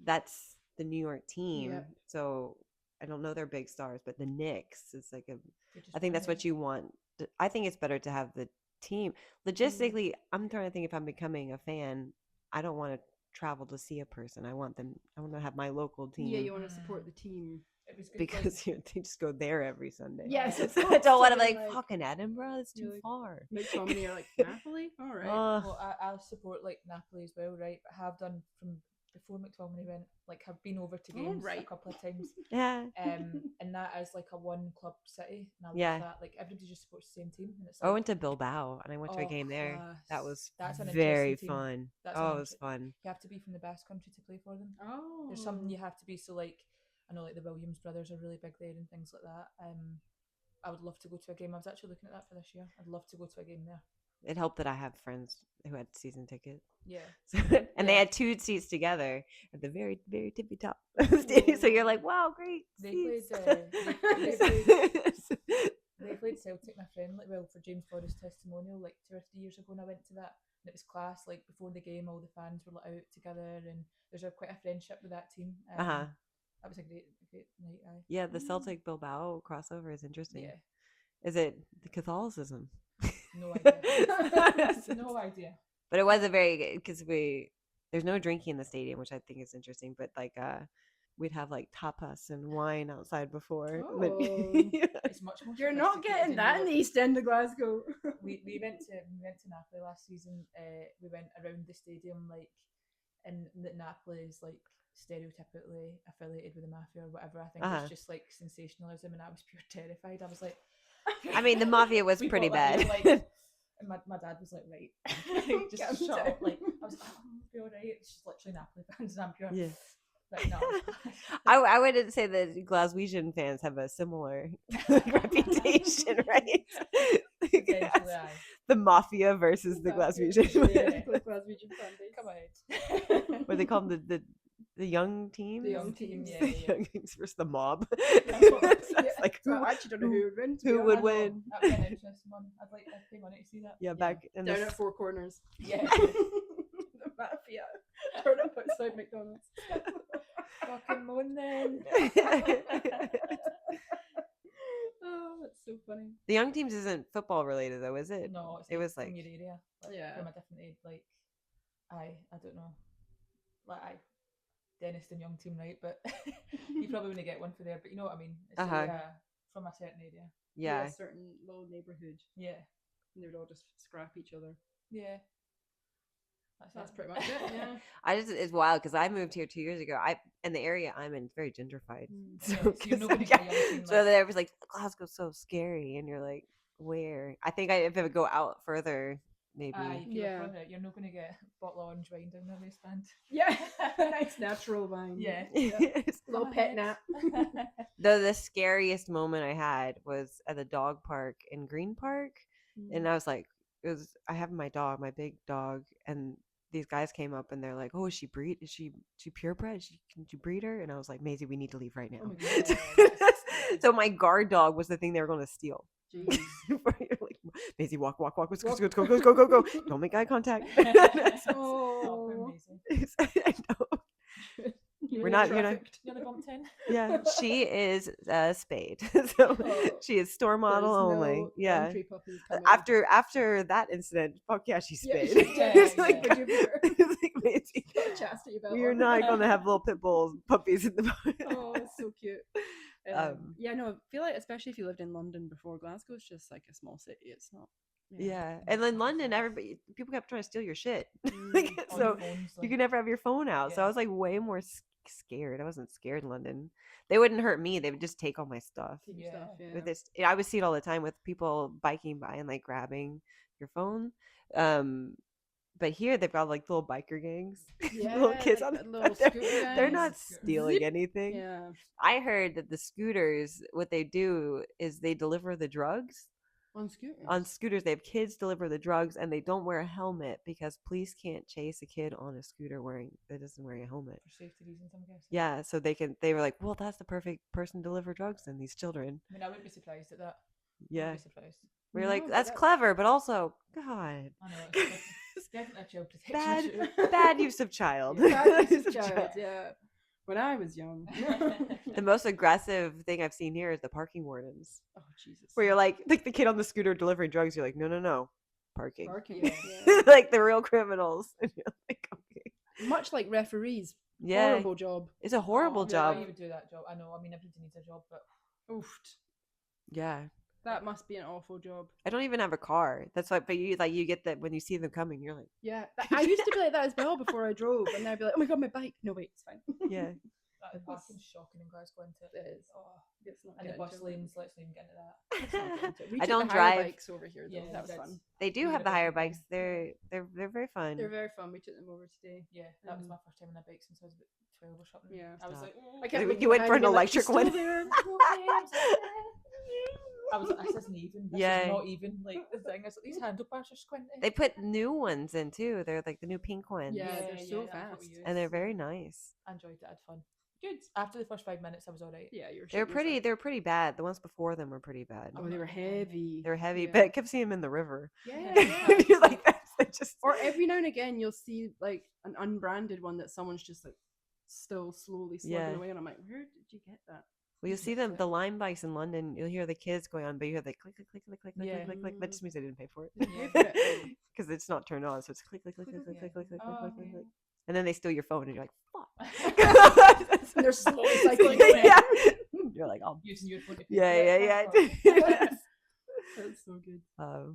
Speaker 1: that's the New York team.
Speaker 2: Yeah.
Speaker 1: So I don't know their big stars, but the Knicks is like I think that's what you want. I think it's better to have the team. Logistically, I'm trying to think if I'm becoming a fan, I don't want to travel to see a person. I want to have my local team.
Speaker 2: Yeah, you want to support the team.
Speaker 1: Because they just go there every Sunday.
Speaker 2: Yes,
Speaker 1: I don't want to like fucking Edinburgh. It's too far.
Speaker 2: McTominay are like Napoli. All right.
Speaker 3: Well, I'll support like Napoli as well, right? But have done from before McTominay went. Like, have been over to games a couple of times.
Speaker 1: Yeah.
Speaker 3: And that is like a one club city. And I love that. Like everybody just supports the same team. And it's like,
Speaker 1: I went to Bilbao and I went to a game there.
Speaker 3: Class.
Speaker 1: That's very fun. It was fun.
Speaker 3: You have to be from the Basque Country to play for them.
Speaker 2: Oh.
Speaker 3: There's something you have to be. So like, I know like the Williams brothers are really big there and things like that. I would love to go to a game. I was actually looking at that for this year. I'd love to go to a game there.
Speaker 1: It helped that I have friends who had season tickets.
Speaker 3: Yeah.
Speaker 1: And they had two seats together at the very, very tippy top of the stadium. So you're like, wow, great.
Speaker 3: They
Speaker 1: seats.
Speaker 3: They played Celtic, my friend, like, well, for James Forrest's testimonial, like 2 or 3 years ago, and I went to that. And it was class. Like, before the game, all the fans were like, out together, and there's quite a friendship with that team. That was a great night.
Speaker 1: Yeah, the Celtic Bilbao crossover is interesting.
Speaker 3: Yeah.
Speaker 1: Is it the Catholicism?
Speaker 3: No idea. No idea.
Speaker 1: But it was a very good because there's no drinking in the stadium, which I think is interesting. But like we'd have like tapas and wine outside before.
Speaker 2: Oh.
Speaker 3: It's much more.
Speaker 2: You're not getting that in the East End of Glasgow.
Speaker 3: we went to Napoli last season. We went around the stadium like, and that Napoli is like stereotypically affiliated with the mafia or whatever. I think it's just like sensationalism, and I was pure terrified. I was like,
Speaker 1: I mean, the mafia was pretty bad.
Speaker 3: And my dad was like, right, just shut up. Like, I was like, be all right. It's just literally Napoli fans, and I'm pure. Yeah. Like, no.
Speaker 1: I wouldn't say that Glaswegian fans have a similar reputation, right? The mafia versus the Glaswegian.
Speaker 2: Glaswegian fan base.
Speaker 3: Come on.
Speaker 1: What they call them, the young team?
Speaker 3: The young team, yeah.
Speaker 1: Young teams versus the mob.
Speaker 2: Like, I actually don't know who would win.
Speaker 1: Who would win?
Speaker 3: That would be an interesting one. I'd like to pay money to see that.
Speaker 1: Yeah, back in
Speaker 2: down at Four Corners.
Speaker 3: Yeah.
Speaker 2: The mafia. Turn up outside McDonald's.
Speaker 3: Fucking moan then.
Speaker 2: Oh, that's so funny.
Speaker 1: The young teams isn't football related though, is it?
Speaker 3: No,
Speaker 1: it was like
Speaker 3: from your area. Like, from a different age. Like, I don't know. Like, Dennis and young team, right? But you probably wouldn't get one for there. But you know what I mean? It's from a certain area.
Speaker 1: Yeah.
Speaker 2: A certain little neighborhood.
Speaker 3: Yeah.
Speaker 2: And they would all just scrap each other.
Speaker 3: Yeah.
Speaker 2: That's pretty much it. Yeah.
Speaker 1: It's wild because I moved here 2 years ago. And the area I'm in is very gentrified. So there was like, Glasgow's so scary, and you're like, where? I think if I would go out further, maybe.
Speaker 3: You're not going to get bottle of orange wine down the waistband.
Speaker 2: Yeah, nice natural wine.
Speaker 3: Yeah.
Speaker 2: Little pet nap.
Speaker 1: The scariest moment I had was at the dog park in Green Park, and I was like, I have my dog, my big dog, and these guys came up and they're like, "Oh, is she purebred? Can you breed her?" And I was like, "Maisie, we need to leave right now." Oh so my guard dog was the thing they were going to steal.
Speaker 2: Jeez.
Speaker 1: Like, Maisie, walk. Let's go. Don't make eye contact.
Speaker 3: Oh,
Speaker 1: I know. You're not.
Speaker 3: Nearly bumped 10.
Speaker 1: Yeah, she is Spade. So she is store model only. Yeah.
Speaker 2: Country puppies coming.
Speaker 1: After that incident, fuck yeah, she's Spade.
Speaker 2: It's like chastity belt.
Speaker 1: We're not gonna have little pit bulls puppies in the
Speaker 2: Oh, it's so cute. Yeah, no, I feel like especially if you lived in London before, Glasgow's just like a small city. It's not.
Speaker 1: Yeah. And then London, people kept trying to steal your shit. So you could never have your phone out. So I was like way more scared. I wasn't scared in London. They wouldn't hurt me. They would just take all my stuff. With this, I would see it all the time with people biking by and like grabbing your phone. But here they've got like little biker gangs, little kids
Speaker 2: like
Speaker 1: on
Speaker 2: little
Speaker 1: they're not stealing anything.
Speaker 2: Yeah.
Speaker 1: I heard that the scooters, what they do is they deliver the drugs. On scooters, they have kids deliver the drugs, and they don't wear a helmet because police can't chase a kid on a scooter that isn't wearing a helmet.
Speaker 3: For safety reasons, I'm guessing.
Speaker 1: Yeah, so they were like, well, that's the perfect person to deliver drugs than these children.
Speaker 3: I mean, I wouldn't be surprised at that.
Speaker 1: Yeah.
Speaker 3: I wouldn't be surprised.
Speaker 1: We're like, that's clever, but also, God.
Speaker 3: I know, it's definitely a child protection issue.
Speaker 1: Bad use of child.
Speaker 2: Bad use of child, yeah. When I was young.
Speaker 1: The most aggressive thing I've seen here is the parking wardens.
Speaker 2: Oh, Jesus.
Speaker 1: Where you're like the kid on the scooter delivering drugs, you're like, no. Parking.
Speaker 2: Yeah.
Speaker 1: Like the real criminals. And you're like, okay.
Speaker 2: Much like referees.
Speaker 1: Yeah.
Speaker 2: Horrible job.
Speaker 1: It's a horrible job.
Speaker 3: I would do that job. I know. I mean, everybody needs a job, but
Speaker 2: Oofed.
Speaker 1: Yeah.
Speaker 2: That must be an awful job.
Speaker 1: I don't even have a car. That's why, but you get that when you see them coming, you're like,
Speaker 2: yeah. I used to be like that as well before I drove, and I'd be like, oh my god, my bike. No, wait, it's fine.
Speaker 1: Yeah.
Speaker 3: That parking's shocking in Glasgow, isn't it?
Speaker 2: It is.
Speaker 3: Oh,
Speaker 2: it's not.
Speaker 3: and the bus lanes. Let's not even get into that.
Speaker 2: We
Speaker 1: I
Speaker 2: took
Speaker 1: don't
Speaker 2: the
Speaker 1: drive.
Speaker 2: hire bikes over here. Though.
Speaker 3: Yeah,
Speaker 2: that was fun.
Speaker 1: They do have the hire bikes. They're very fun.
Speaker 2: They're very fun. We took them over today.
Speaker 3: Yeah, that was my first time on a bike since I was about 12 or something.
Speaker 2: Yeah,
Speaker 3: I was like,
Speaker 2: I kept
Speaker 1: you went for an electric one.
Speaker 3: I was like, this isn't even. This is not even. Like the thing is, these handlebars are squinty.
Speaker 1: They put new ones in too. They're like the new pink ones.
Speaker 2: Yeah, they're so fast,
Speaker 1: and they're very nice.
Speaker 3: I enjoyed it. I had fun. Good. After the first 5 minutes, I was all right.
Speaker 2: Yeah,
Speaker 1: They're pretty. They're pretty bad. The ones before them were pretty bad.
Speaker 2: Oh, they were heavy.
Speaker 1: They're heavy, but I kept seeing them in the river.
Speaker 2: Yeah.
Speaker 1: You're like, that's just.
Speaker 2: Or every now and again, you'll see like an unbranded one that someone's just like still slowly slugging away, and I'm like, where did you get that?
Speaker 1: Well, you'll see the Lime bikes in London. You'll hear the kids going on, but you hear the click, click, click, click, click, click, click, click. That just means they didn't pay for it. Because it's not turned on, so it's click, click, click, click, click, click, click, click, click, click, click. And then they steal your phone, and you're like, fuck.
Speaker 2: And they're slowly cycling away.
Speaker 1: Yeah. You're like, oh.
Speaker 3: Using your phone.
Speaker 1: Yeah.
Speaker 2: That's so good.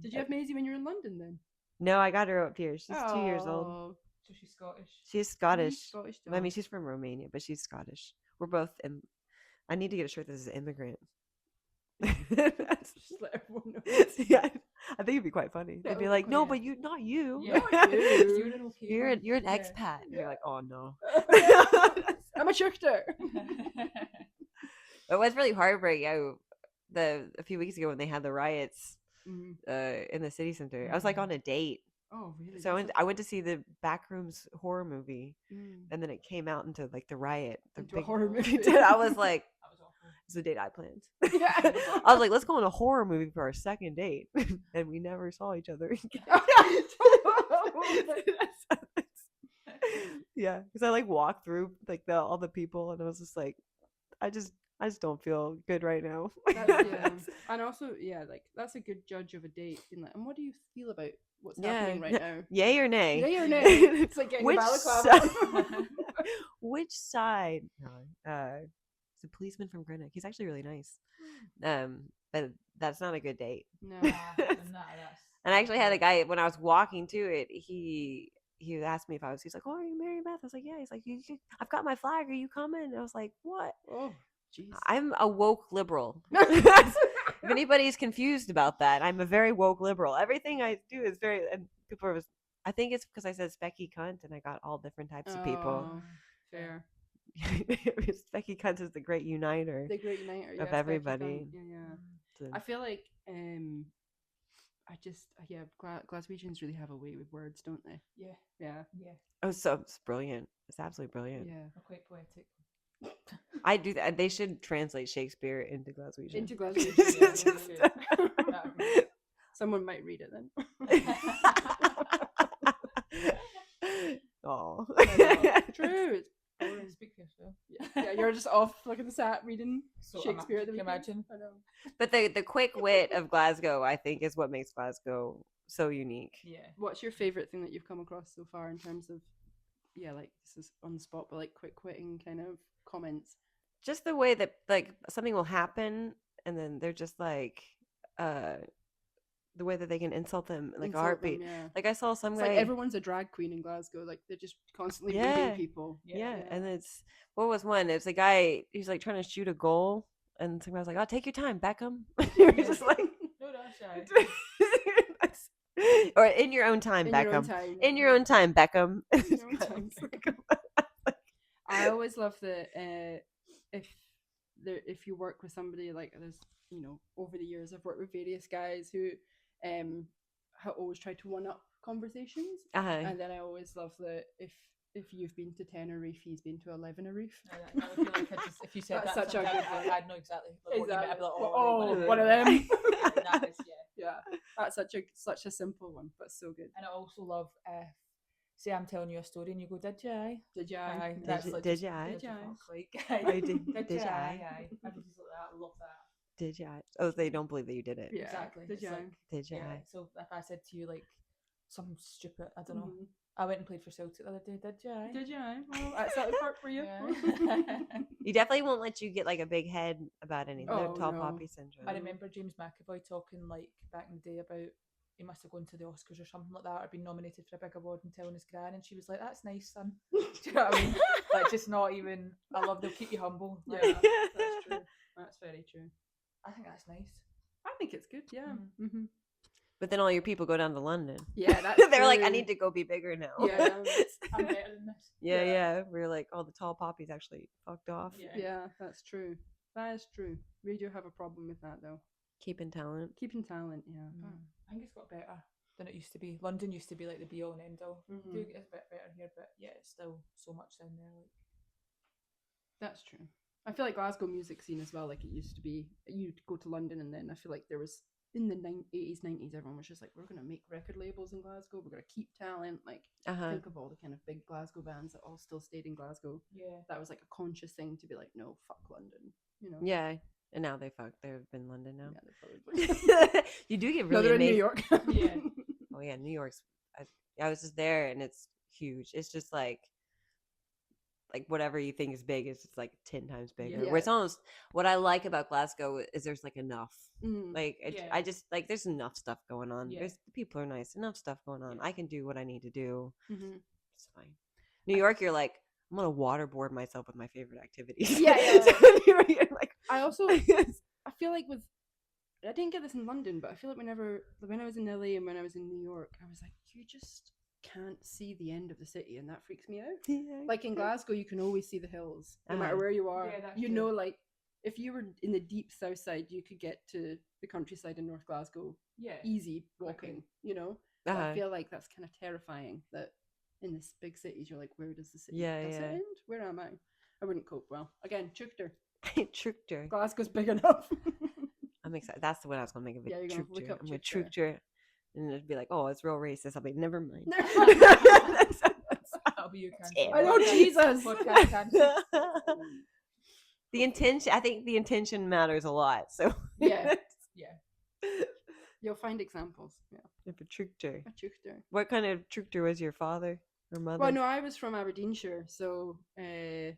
Speaker 2: Did you have Maisie when you were in London then?
Speaker 1: No, I got her up here. She's 2 years old.
Speaker 3: So she's Scottish.
Speaker 1: She's Scottish.
Speaker 2: Scottish
Speaker 1: I mean, she's from Romania, but she's Scottish. We're both in. I need to get a shirt that says immigrant.
Speaker 2: Just let everyone know.
Speaker 1: Yeah, I think it'd be quite funny. They'd be like, "No, but you, not you.
Speaker 3: Yeah,
Speaker 1: You're an expat." And you're like, "Oh no."
Speaker 2: I'm a shifter.
Speaker 1: It was really heartbreaking. A few weeks ago when they had the riots in the city center, I was like on a date.
Speaker 2: Oh, really?
Speaker 1: So I went to see the Backrooms horror movie, and then it came out into like the riot, the big
Speaker 2: horror movie.
Speaker 1: I was like, "It's the date I planned." Yeah. I was like, "Let's go on a horror movie for our second date," and we never saw each other again. Yeah, because I like walked through like all the people, and I was just like, I just don't feel good right now.
Speaker 2: And also, like that's a good judge of a date. Being like, and what do you feel about what's happening right now?
Speaker 1: Yay or nay?
Speaker 2: Yay or nay? It's like getting a balaclava.
Speaker 1: Which side? No, it's a policeman from Greenwich. He's actually really nice. But that's not a good date.
Speaker 2: No.
Speaker 1: And I actually had a guy when I was walking to it. He asked me if I was. He's like, "Oh, are you Mary Beth?" I was like, "Yeah." He's like, "I've got my flag. Are you coming?" And I was like, "What?" Oh, jeez. I'm a woke liberal. If anybody's confused about that, I'm a very woke liberal. Everything I do is very. And people are. I think it's because I said Specky cunt, and I got all different types of people.
Speaker 2: Fair.
Speaker 1: Specky cunt is the great uniter.
Speaker 2: The great uniter
Speaker 1: of everybody.
Speaker 2: Yeah. I feel like Glaswegians really have a way with words, don't they? Yeah.
Speaker 1: Oh, so it's brilliant. It's absolutely brilliant.
Speaker 2: Yeah.
Speaker 3: Quite poetic.
Speaker 1: I do that. They should translate Shakespeare into Glaswegian.
Speaker 2: Into Glaswegian. Someone might read it then.
Speaker 1: Oh.
Speaker 2: True.
Speaker 3: Speak for yourself.
Speaker 2: Yeah, you're just off looking at the sat reading Shakespeare.
Speaker 3: Can you imagine?
Speaker 2: I know.
Speaker 1: But the quick wit of Glasgow, I think, is what makes Glasgow so unique.
Speaker 3: Yeah.
Speaker 2: What's your favorite thing that you've come across so far in terms of, like this is on the spot, but like quick witting kind of comments?
Speaker 1: Just the way that like something will happen, and then they're just like, the way that they can insult them like a heartbeat. Like I saw some guy.
Speaker 2: Like everyone's a drag queen in Glasgow. Like they're just constantly reading people.
Speaker 1: Yeah. And it's what was one? It's a guy. He's like trying to shoot a goal, and somebody was like, "Oh, take your time, Beckham." You're just like,
Speaker 3: no, that's shy.
Speaker 1: Or in your own time, Beckham. In your own time, Beckham.
Speaker 2: I always love that if you work with somebody, like there's over the years I've worked with various guys who have always tried to one up conversations, and then I always love that if you've been to Tenerife, he's been to 11
Speaker 3: I feel like if you said that's such a good one, I'd know exactly.
Speaker 2: One of them. Yeah, that's such a simple one, but so good.
Speaker 3: And I also love say I'm telling you a story and you go, did you?
Speaker 1: Did you?
Speaker 3: Did you? I just love that.
Speaker 1: Did you? Oh, they don't believe that you did it.
Speaker 3: Yeah, exactly.
Speaker 2: Did you?
Speaker 1: Did you?
Speaker 3: So if I said to you like something stupid, I don't know. I went and played for Celtic the other day. Did you?
Speaker 2: Did you? Well, that's that part for you.
Speaker 3: Yeah.
Speaker 1: He definitely won't let you get like a big head about anything. Tall poppy syndrome.
Speaker 3: I remember James McAvoy talking like back in the day about he must have gone to the Oscars or something like that, or been nominated for a big award, and telling his gran, and she was like, "That's nice, son." Do you know what I mean? Like, just not even. I love they'll keep you humble.
Speaker 2: Yeah, that's true. That's very true.
Speaker 3: I think that's nice.
Speaker 2: I think it's good. Yeah. Mm-hmm.
Speaker 1: But then all your people go down to London.
Speaker 2: Yeah, that's
Speaker 1: they're like, I need to go be bigger now.
Speaker 2: Yeah,
Speaker 3: I'm better than this.
Speaker 1: Yeah. We're like, oh, the tall poppy's actually fucked off.
Speaker 2: Yeah, that's true. That is true. We do have a problem with that, though.
Speaker 1: Keeping talent.
Speaker 2: Yeah.
Speaker 3: I think it's got better than it used to be. London used to be like the be all and end all. It's a bit better here, but yeah, it's still so much down there. Like
Speaker 2: that's true. I feel like Glasgow music scene as well. Like it used to be, you'd go to London, and then I feel like there was in the 80s, 90s, everyone was just like, we're gonna make record labels in Glasgow. We're gonna keep talent. Like think of all the kind of big Glasgow bands that all still stayed in Glasgow.
Speaker 3: Yeah, that
Speaker 2: was like a conscious thing to be like, no, fuck London.
Speaker 1: Yeah. And now they've been in London now.
Speaker 2: Yeah, they probably
Speaker 1: You do get really
Speaker 2: they're
Speaker 1: amazing.
Speaker 2: in New York.
Speaker 3: Yeah.
Speaker 1: Oh yeah, New York's. I was just there, and it's huge. It's just like whatever you think is big is just like 10 times bigger.
Speaker 2: Yeah.
Speaker 1: Where it's almost what I like about Glasgow is there's like enough. Like I just like there's enough stuff going on.
Speaker 3: Yeah.
Speaker 1: There's people are nice, enough stuff going on. I can do what I need to do. It's fine. New York, you're like, I'm gonna waterboard myself with my favorite activities.
Speaker 2: Yeah.
Speaker 1: Like,
Speaker 2: I also I feel like I didn't get this in London, but I feel like when I was in LA and when I was in New York, I was like, you just can't see the end of the city, and that freaks me out.
Speaker 1: Yeah.
Speaker 2: Like in Glasgow, you can always see the hills, no matter where you are. Yeah, know, like if you were in the deep south side, you could get to the countryside in North Glasgow. Yeah, easy walking. But I feel like that's kind of terrifying. That in these big cities, you're like, where does the city does it end? Where am I? I wouldn't cope well. Again, Chukter.
Speaker 1: Chukter.
Speaker 2: Glasgow's big enough.
Speaker 1: I'm excited. That's the one I was gonna make of it.
Speaker 2: Yeah, you're gonna look up
Speaker 1: I'm gonna Chukter. And it'd be like, oh, it's real racist. I'll be, never mind.
Speaker 3: That'll be your cancel.
Speaker 2: I know, Jesus.
Speaker 1: The intention, I think the intention matters a lot. So
Speaker 2: yeah. You'll find examples. Yeah.
Speaker 1: If a Chukter.
Speaker 2: Chukter.
Speaker 1: What kind of Chukter was your father or mother?
Speaker 2: Well, no, I was from Aberdeenshire, so they're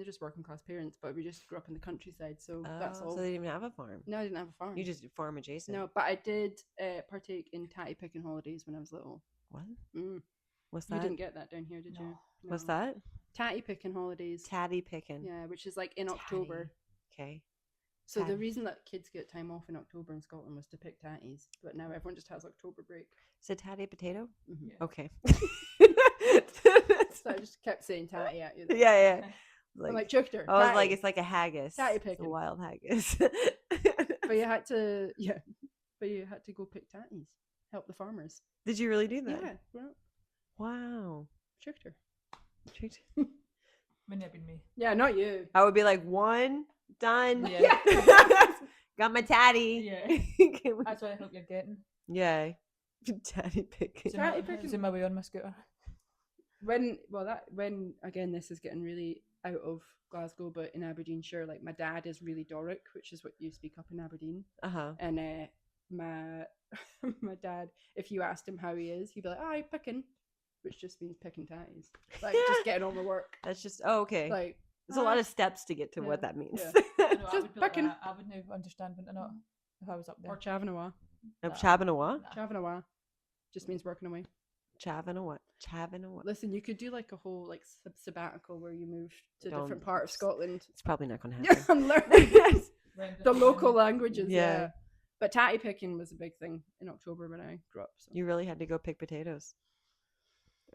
Speaker 2: just working class parents, but we just grew up in the countryside, so that's all.
Speaker 1: So they didn't even have a farm?
Speaker 2: No, I didn't have a farm.
Speaker 1: You just did farm adjacent?
Speaker 2: No, but I did partake in tatty picking holidays when I was little.
Speaker 1: What?
Speaker 2: What's that? You didn't get that down here, did you? No.
Speaker 1: What's that?
Speaker 2: Tatty picking holidays.
Speaker 1: Tatty picking.
Speaker 2: Yeah, which is like in October.
Speaker 1: Okay.
Speaker 2: So the reason that kids get time off in October in Scotland was to pick tatties, but now everyone just has October break.
Speaker 1: Is it tatty potato?
Speaker 2: Mm-hmm. Yeah.
Speaker 1: Okay.
Speaker 2: So I just kept saying tatty at you.
Speaker 1: Yeah.
Speaker 2: I'm like, Chukter.
Speaker 1: I was like, it's like a haggis.
Speaker 2: Tatty picking.
Speaker 1: A wild haggis.
Speaker 2: But you had to go pick tatties. Help the farmers.
Speaker 1: Did you really do that?
Speaker 2: Yeah. Well,
Speaker 1: wow.
Speaker 2: Chukter.
Speaker 3: Wouldn't have been me.
Speaker 2: Yeah, not you.
Speaker 1: I would be like, one, done.
Speaker 2: Yeah.
Speaker 1: Got my tatty.
Speaker 3: Yeah. That's what I hope you're getting.
Speaker 1: Yeah. Tatty picking.
Speaker 2: Tatty picking.
Speaker 3: Is in my way on my scooter.
Speaker 2: when again, this is getting really out of Glasgow, but in Aberdeenshire, like my dad is really Doric, which is what you speak up in Aberdeen. And my my dad, if you asked him how he is, he'd be like, "I'm picking," which just means picking tatties, like just getting on with work.
Speaker 1: That's just okay.
Speaker 2: Like
Speaker 1: there's a lot of steps to get to what that means.
Speaker 2: Just picking.
Speaker 3: I wouldn't understand it not if I was up there.
Speaker 2: Or Chavanawa.
Speaker 1: Chavanawa?
Speaker 2: Chavanawa just means working away.
Speaker 1: Chavanawa.
Speaker 2: Listen, you could do like a whole like sabbatical where you move to a different part of Scotland.
Speaker 1: It's probably not going to happen.
Speaker 2: I'm learning the local languages. Yeah. But tatty picking was a big thing in October when I grew up. So.
Speaker 1: You really had to go pick potatoes.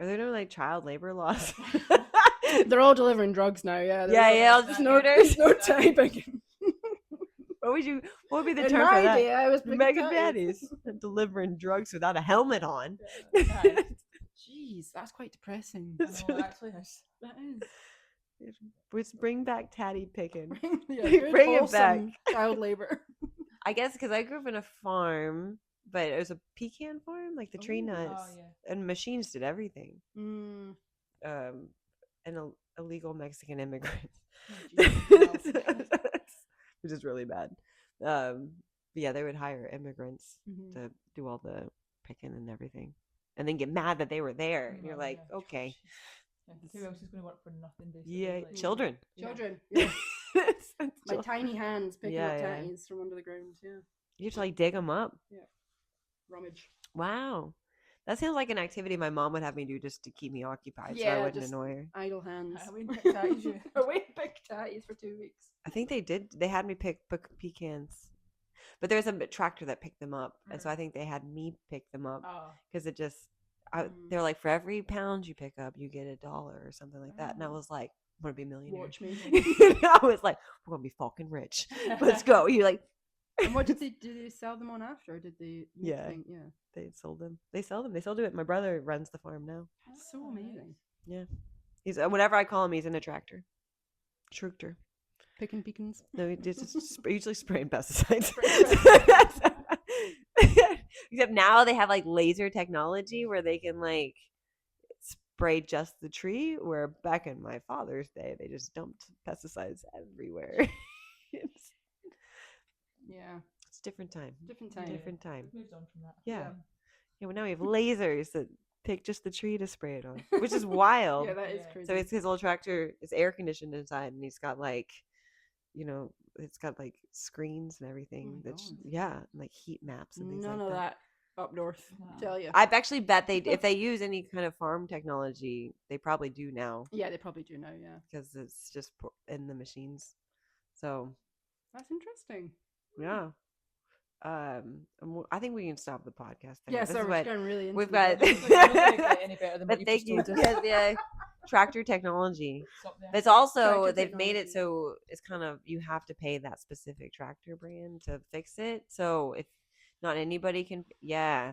Speaker 1: Are there no like child labor laws?
Speaker 2: They're all delivering drugs now. Yeah.
Speaker 1: There's
Speaker 2: no tatty picking.
Speaker 1: What would be the term for that?
Speaker 2: I was
Speaker 1: Megan Baddies delivering drugs without a helmet on.
Speaker 2: Jeez, that's quite depressing.
Speaker 3: Actually,
Speaker 2: that is.
Speaker 1: Let's bring back tatty picking.
Speaker 2: Bring it back. Child labor.
Speaker 1: I guess because I grew up in a farm, but it was a pecan farm, like the tree nuts, and machines did everything. And illegal Mexican immigrants. Which is really bad. But they would hire immigrants to do all the picking and everything, and then get mad that they were there. And you're like, okay.
Speaker 3: Who else is going to work for nothing? Basically?
Speaker 1: Yeah, like, children.
Speaker 2: Yeah. My tiny hands picking up tatties from under the ground. Yeah.
Speaker 1: You have to like dig them up.
Speaker 2: Yeah. Rummage.
Speaker 1: Wow. That sounds like an activity my mom would have me do just to keep me occupied, so I wouldn't annoy her.
Speaker 2: Idle hands.
Speaker 3: I went pick tatties.
Speaker 2: I went pick tatties for 2 weeks.
Speaker 1: I think they did. They had me pick pecans, but there's a tractor that picked them up, and so I think they had me pick them up because it just. They're like, for every pound you pick up, you get $1 or something like that, and I was like, I'm gonna be a millionaire.
Speaker 2: Watch me.
Speaker 1: I was like, we're gonna be fucking rich. Let's go. You're like.
Speaker 2: And what did they sell them on after? Or did they?
Speaker 1: They sold them. They sell them. They still do it. My brother runs the farm now.
Speaker 2: That's so amazing.
Speaker 1: Yeah, he's whenever I call him, he's in a tractor.
Speaker 2: Picking pecans.
Speaker 1: No, he just usually spraying pesticides. Except now they have like laser technology where they can like spray just the tree. Where back in my father's day, they just dumped pesticides everywhere. It's different time.
Speaker 2: Different time.
Speaker 3: Moved on from that.
Speaker 1: Yeah. Well, now we have lasers that pick just the tree to spray it on, which is wild.
Speaker 2: Yeah, that is crazy.
Speaker 1: So it's his old tractor. It's air conditioned inside, and he's got like, it's got like screens and everything. Like heat maps and things like that.
Speaker 2: None of that up north. Tell you.
Speaker 1: I've actually bet if they use any kind of farm technology, they probably do now.
Speaker 2: Yeah, they probably do now. Yeah,
Speaker 1: because it's just in the machines. So
Speaker 2: that's interesting.
Speaker 1: Yeah. I think we can stop the podcast there.
Speaker 2: Yeah, so we're getting really into
Speaker 1: we've got.
Speaker 3: Any better than
Speaker 1: but thank you. Yeah, tractor technology. It's also they've made it so it's kind of you have to pay that specific tractor brand to fix it. So if not anybody can,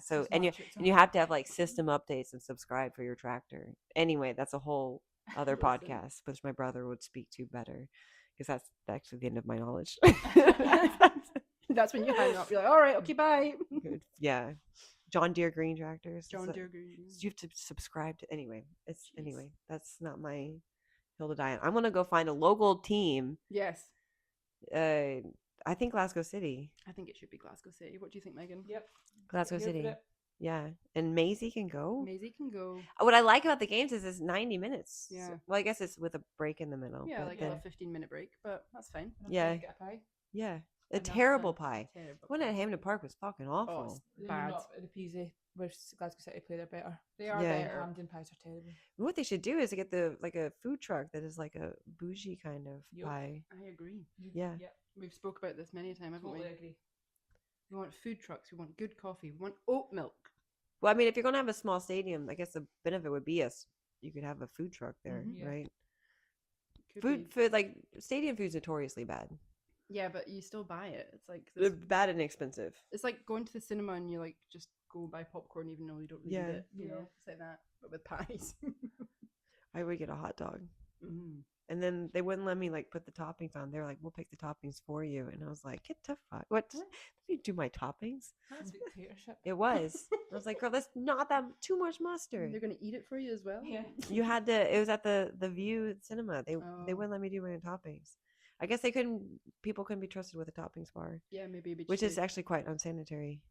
Speaker 1: So and you have to have like system updates and subscribe for your tractor. Anyway, that's a whole other podcast, which my brother would speak to better because that's actually the end of my knowledge.
Speaker 2: That's when you hang up. You're like, all right, okay, bye.
Speaker 1: Good. Yeah. John Deere green tractors.
Speaker 2: John Deere green.
Speaker 1: You have to subscribe to anyway. Anyway. That's not my hill to die on. I'm gonna go find a local team.
Speaker 2: Yes.
Speaker 1: I think Glasgow City.
Speaker 2: I think it should be Glasgow City. What do you think, Megan?
Speaker 3: Yep.
Speaker 1: Glasgow City. Yeah. And Maisie can go.
Speaker 2: Maisie can go.
Speaker 1: What I like about the games is it's 90 minutes.
Speaker 2: Yeah.
Speaker 1: So, well, I guess it's with a break in the middle.
Speaker 2: Yeah, like a 15-minute break, but that's fine.
Speaker 1: Yeah.
Speaker 3: Get a pie.
Speaker 1: Yeah. A terrible pie. One at Hampden Park was fucking awful.
Speaker 3: Bad. Not the Peasy, where Glasgow City play, they're better.
Speaker 2: They are better.
Speaker 3: Hampden pies are terrible.
Speaker 1: What they should do is get a food truck that is like a bougie kind of pie.
Speaker 2: I agree.
Speaker 1: Yeah.
Speaker 2: We've spoke about this many a time, haven't we?
Speaker 3: Totally agree.
Speaker 2: We want food trucks. We want good coffee. We want oat milk.
Speaker 1: Well, I mean, if you're gonna have a small stadium, I guess the benefit would be you could have a food truck there, right? Food like stadium food's notoriously bad.
Speaker 2: Yeah, but you still buy it. It's like
Speaker 1: bad and expensive.
Speaker 2: It's like going to the cinema and you like just go buy popcorn even though you don't really need it. You know, it's like that, but with pies.
Speaker 1: I would get a hot dog. And then they wouldn't let me like put the toppings on. They were like, "We'll pick the toppings for you." And I was like, "Get the fuck! What? Let me do my toppings."
Speaker 3: That's dictatorship.
Speaker 1: It was. I was like, "Girl, that's not that too much mustard."
Speaker 2: They're gonna eat it for you as well.
Speaker 3: Yeah.
Speaker 1: You had to. It was at the View Cinema. They wouldn't let me do my own toppings. I guess people couldn't be trusted with a toppings bar.
Speaker 2: Yeah, maybe.
Speaker 1: Which is actually quite unsanitary.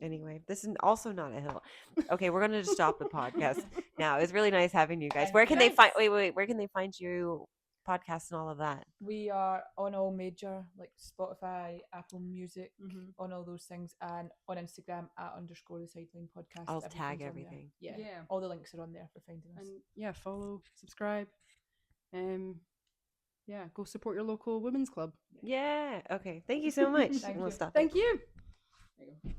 Speaker 1: Anyway, this is also not a hill. Okay, we're going to just stop the podcast now. It's really nice having you guys. Where can they find? Wait. Where can they find you? Podcasts and all of that.
Speaker 3: We are on all major like Spotify, Apple Music, on all those things, and on Instagram @_the Sideline Podcast.
Speaker 1: I'll tag everything.
Speaker 3: Yeah, all the links are on there for finding us.
Speaker 2: And follow, subscribe, go support your local women's club.
Speaker 1: Yeah. Okay. Thank you so much.
Speaker 3: Thank you.
Speaker 2: Thank you.
Speaker 3: There you go.